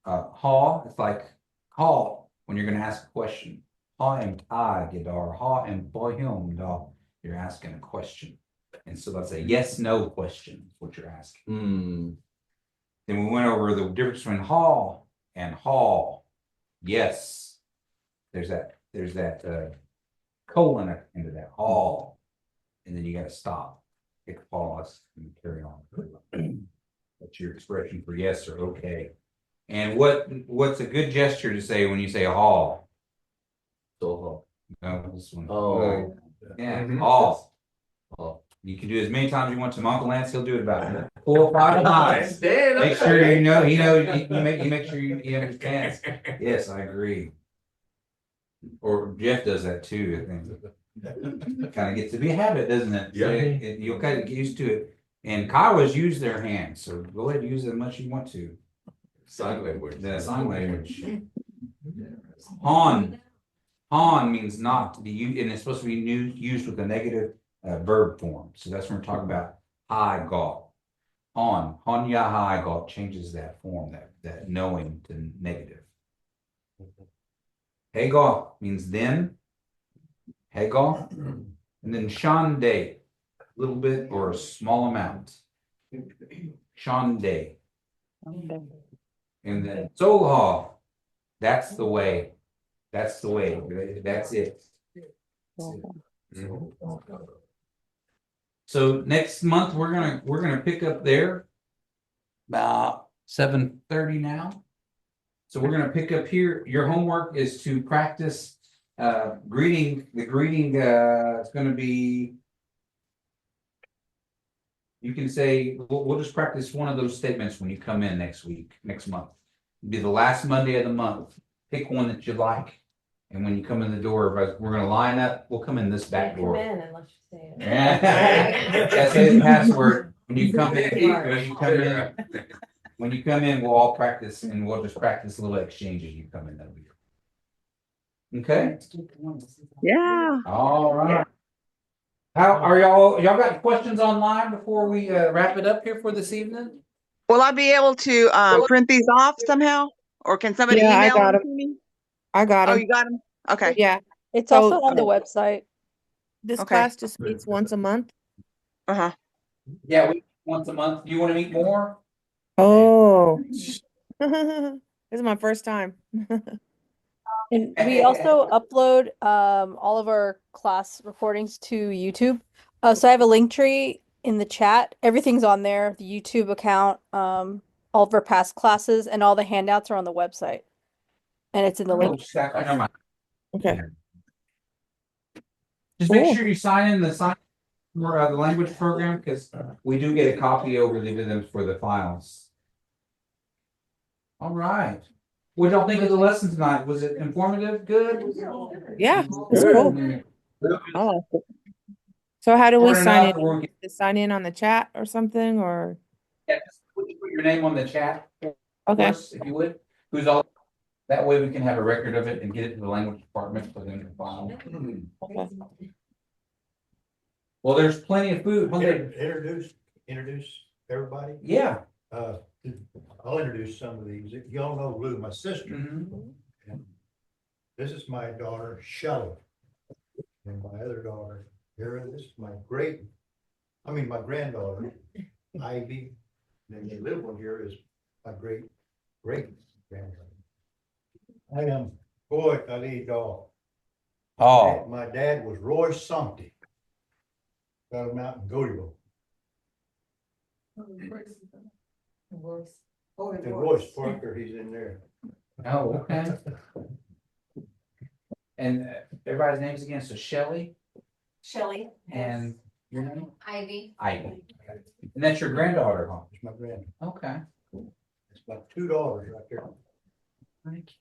S1: ha. It's like ha when you're going to ask a question. Ha am I get or ha am boy him da. You're asking a question. And so that's a yes, no question, is what you're asking.
S4: Hmm.
S1: Then we went over the difference between hall and hall. Yes. There's that colon into that hall. And then you gotta stop, take a pause and carry on. That's your expression for yes or okay. And what's a good gesture to say when you say hall?
S4: So,
S1: No, this one.
S4: oh,
S1: Yeah,
S5: Mhm.
S1: hall.
S4: oh.
S1: You can do as many times as you want to. Uncle Lance, he'll do it about 4 or 5 times.
S5: Dan,
S1: Make sure you know, you make sure you understand. Yes, I agree. Or Jeff does that too, I think. Kind of gets to be a habit, doesn't it? So
S5: Yeah.
S1: you'll kind of get used to it. And Kiowas use their hands, so go ahead and use it as much as you want to.
S5: Sign language.
S1: The sign language. Han. Han means not to be used, and it's supposed to be used with a negative verb form. So that's when we're talking about I got. Han ya I got changes that form, that knowing to negative. Hagar means then. Hagar. And then Shande, little bit or a small amount. Shande. And then Zoha, that's the way. That's the way. That's it. So next month we're gonna pick up there about 7:30 now. So we're gonna pick up here. Your homework is to practice greeting. The greeting it's gonna be. You can say we'll just practice one of those statements when you come in next month. It'll be the last Monday of the month. Pick one that you like. And when you come in the door, we're gonna line up, we'll come in this back door.
S3: unless you say
S1: That's the password. When you come in, we'll all practice and we'll just practice a little exchange as you come in. That'll be good. Okay,
S2: Yeah.
S1: all right. How are y'all got questions online before we wrap it up here for this evening?
S2: Will I be able to print these off somehow? Or can somebody
S9: Yeah, I
S2: email
S9: got
S2: them
S9: 'em.
S2: to me?
S9: I got
S2: Oh,
S9: them.
S2: you got them? Okay.
S9: Yeah.
S3: It's
S9: So,
S3: also on the website.
S9: This
S2: Okay.
S9: class just meets once a month.
S2: Uh-huh.
S1: Yeah, we once a month. Do you want to meet more?
S9: Oh. This is my first time.
S3: And we also upload all of our class recordings to YouTube. So I have a link tree in the chat. Everything's on there, the YouTube account, all of our past classes, and all the handouts are on the website. And it's in the link.
S1: Never mind.
S9: Okay.
S1: Just make
S9: Cool.
S1: sure you sign in for the language program because we do get a copy over to them for the files. All right. What y'all think of the lesson tonight? Was it informative? Good?
S9: Yeah, it's cool.
S2: I like it.
S9: So how do we
S1: Important
S9: sign
S1: enough, we're
S9: in?
S1: gonna
S9: To sign in on the chat or something or
S1: Would you put your name on the chat for
S9: okay.
S1: us, if you would? Who's all, that way we can have a record of it and get it to the language department for them to file.
S9: Okay.
S1: Well, there's plenty of food.
S7: Introduce everybody.
S1: Yeah.
S7: I'll introduce some of these. Y'all know Lou, my sister.
S1: Mhm.
S7: And this is my daughter, Shelley. And my other daughter, here, this is my granddaughter, Ivy. And then the little one here is my great granddaughter. I am Boy Ali Dog.
S1: Oh,
S7: My dad was Roy Sumpty. Got him out in Goatyville. And Royce Parker, he's in there.
S1: oh, okay. And everybody's names again, so Shelley
S10: Shelley.
S1: and your name?
S10: Ivy.
S1: Ivy. And that's your granddaughter, huh?
S7: It's my granddaughter.
S1: Okay.
S7: It's my two daughters right there.
S1: Thank you.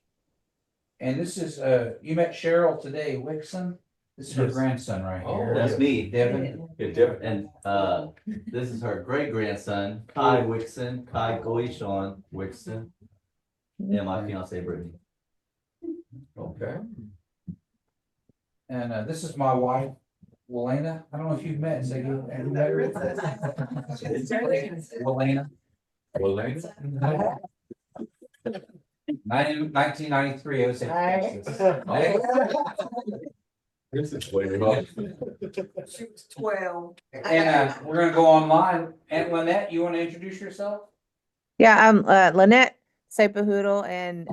S1: And this is, you met Cheryl today, Wixon? This is her
S4: Yes.
S1: grandson right
S4: Oh,
S1: here.
S4: that's me.
S1: Devin.
S4: And this is her great grandson, Kai Wixon, Kai Goishon Wixon, and my fiance Brittany.
S1: Okay. And this is my wife, Welena. I don't know if you've met. Have you met her? Welena. 1993, I was in Texas.
S5: This is way off.
S6: She was 12.
S1: And we're gonna go online. Aunt Lynette, you want to introduce yourself?
S9: Yeah, I'm Lynette Sapahoodle, and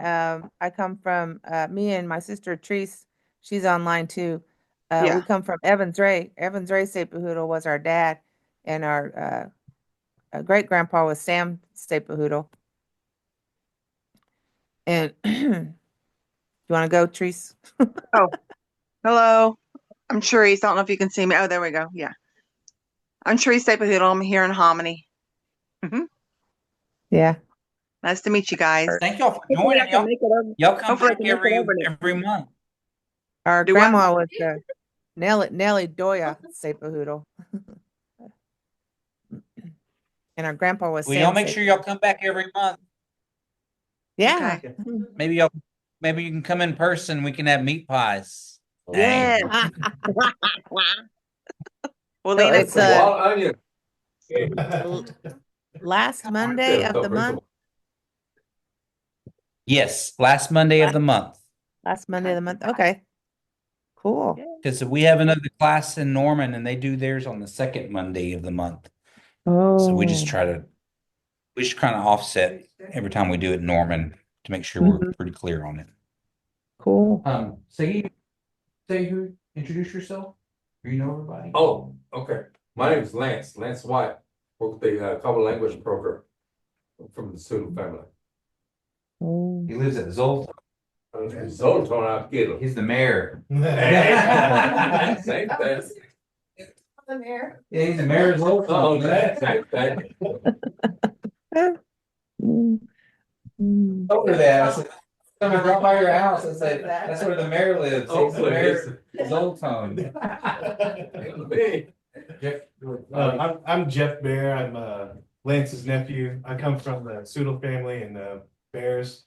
S9: I come from me and my sister Treese. She's online too.
S2: Yeah.
S9: We come from Evans Ray. Evans Ray Sapahoodle was our dad, and our great grandpa was Sam Sapahoodle. And you want to go, Treese?
S2: Hello. I'm Therese. I don't know if you can see me. Oh, there we go. Yeah. I'm Therese Sapahoodle. I'm here in Hominy.
S9: Yeah.
S2: Nice to meet you guys.
S1: Thank y'all for
S2: Hopefully I
S1: joining.
S2: can make it over.
S1: Y'all come
S2: Hopefully I
S1: back
S2: can make it over next
S1: every month.
S9: Our
S2: Do what?
S9: grandma was Nellie Doya Sapahoodle. And our grandpa was
S1: Well,
S9: Sam
S1: y'all make sure y'all come back every month.
S9: Yeah.
S2: Okay.
S1: Maybe you can come in person. We can have meat pies.
S2: Yeah.
S1: Dang.
S2: We'll
S9: So
S2: eat it.
S9: it's
S5: Wild onion.
S9: last Monday of the month.
S1: Yes, last Monday of the month.
S9: Last Monday of the month. Okay. Cool.
S1: Because we have another class in Norman and they do theirs on the second Monday of the month.
S9: Oh.
S1: So we just kind of offset every time we do it in Norman to make sure we're pretty clear on it.
S9: Cool.
S1: Say who, introduce yourself. Do you know everybody?
S5: Oh, okay. My name is Lance White. Work with the Common Language Program from the Sulu family.
S9: Oh.
S1: He lives at Zoltan.
S5: Zoltan, I'll get him.
S1: He's the mayor.
S5: Same thing.
S6: The mayor.
S1: Yeah, he's the mayor of Zoltan.
S5: Oh, same thing.
S1: Over there. I said, "Come and drop by your house." I said, "That's where the mayor lives." He's the mayor of Zoltan.
S8: I'm Jeff Bear. I'm Lance's nephew. I come from the Soodle family and Bears.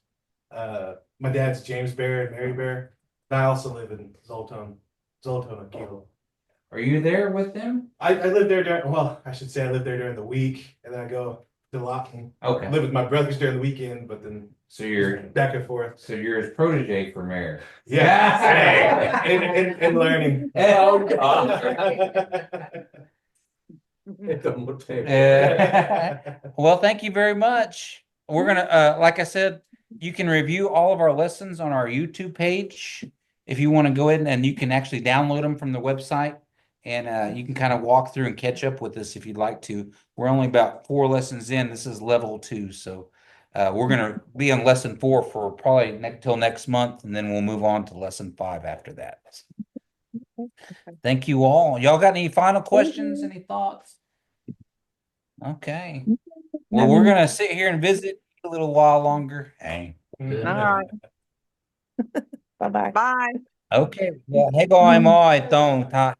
S8: My dad's James Bear and Mary Bear. I also live in Zoltan Akil.
S1: Are you there with them?
S8: I live there I should say I live there during the week, and then I go to Lawton.
S1: Okay.
S8: Live with my brothers during the weekend, but then
S1: So you're
S8: back and forth.
S1: his protege for mayor.
S8: Yeah. and learning.
S5: Oh, God.
S1: Well, thank you very much. We're gonna, like I said, you can review all of our lessons on our YouTube page. If you want to go in and you can actually download them from the website and you can kind of walk through and catch up with us if you'd like to. We're only about 4 lessons in. This is level 2. So we're gonna be on lesson 4 for probably till next month, and then we'll move on to lesson 5 after that. Thank you all. Y'all got any final questions? Any thoughts? Okay. Well, we're gonna sit here and visit a little while longer. Hey.
S2: All right.
S9: Bye-bye.
S2: Bye.
S1: Okay. Well, hego moi tong ta.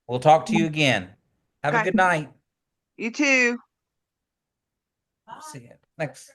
S1: We'll talk to you again. Have a
S2: Okay.
S1: good night.
S2: You too.
S1: See you next.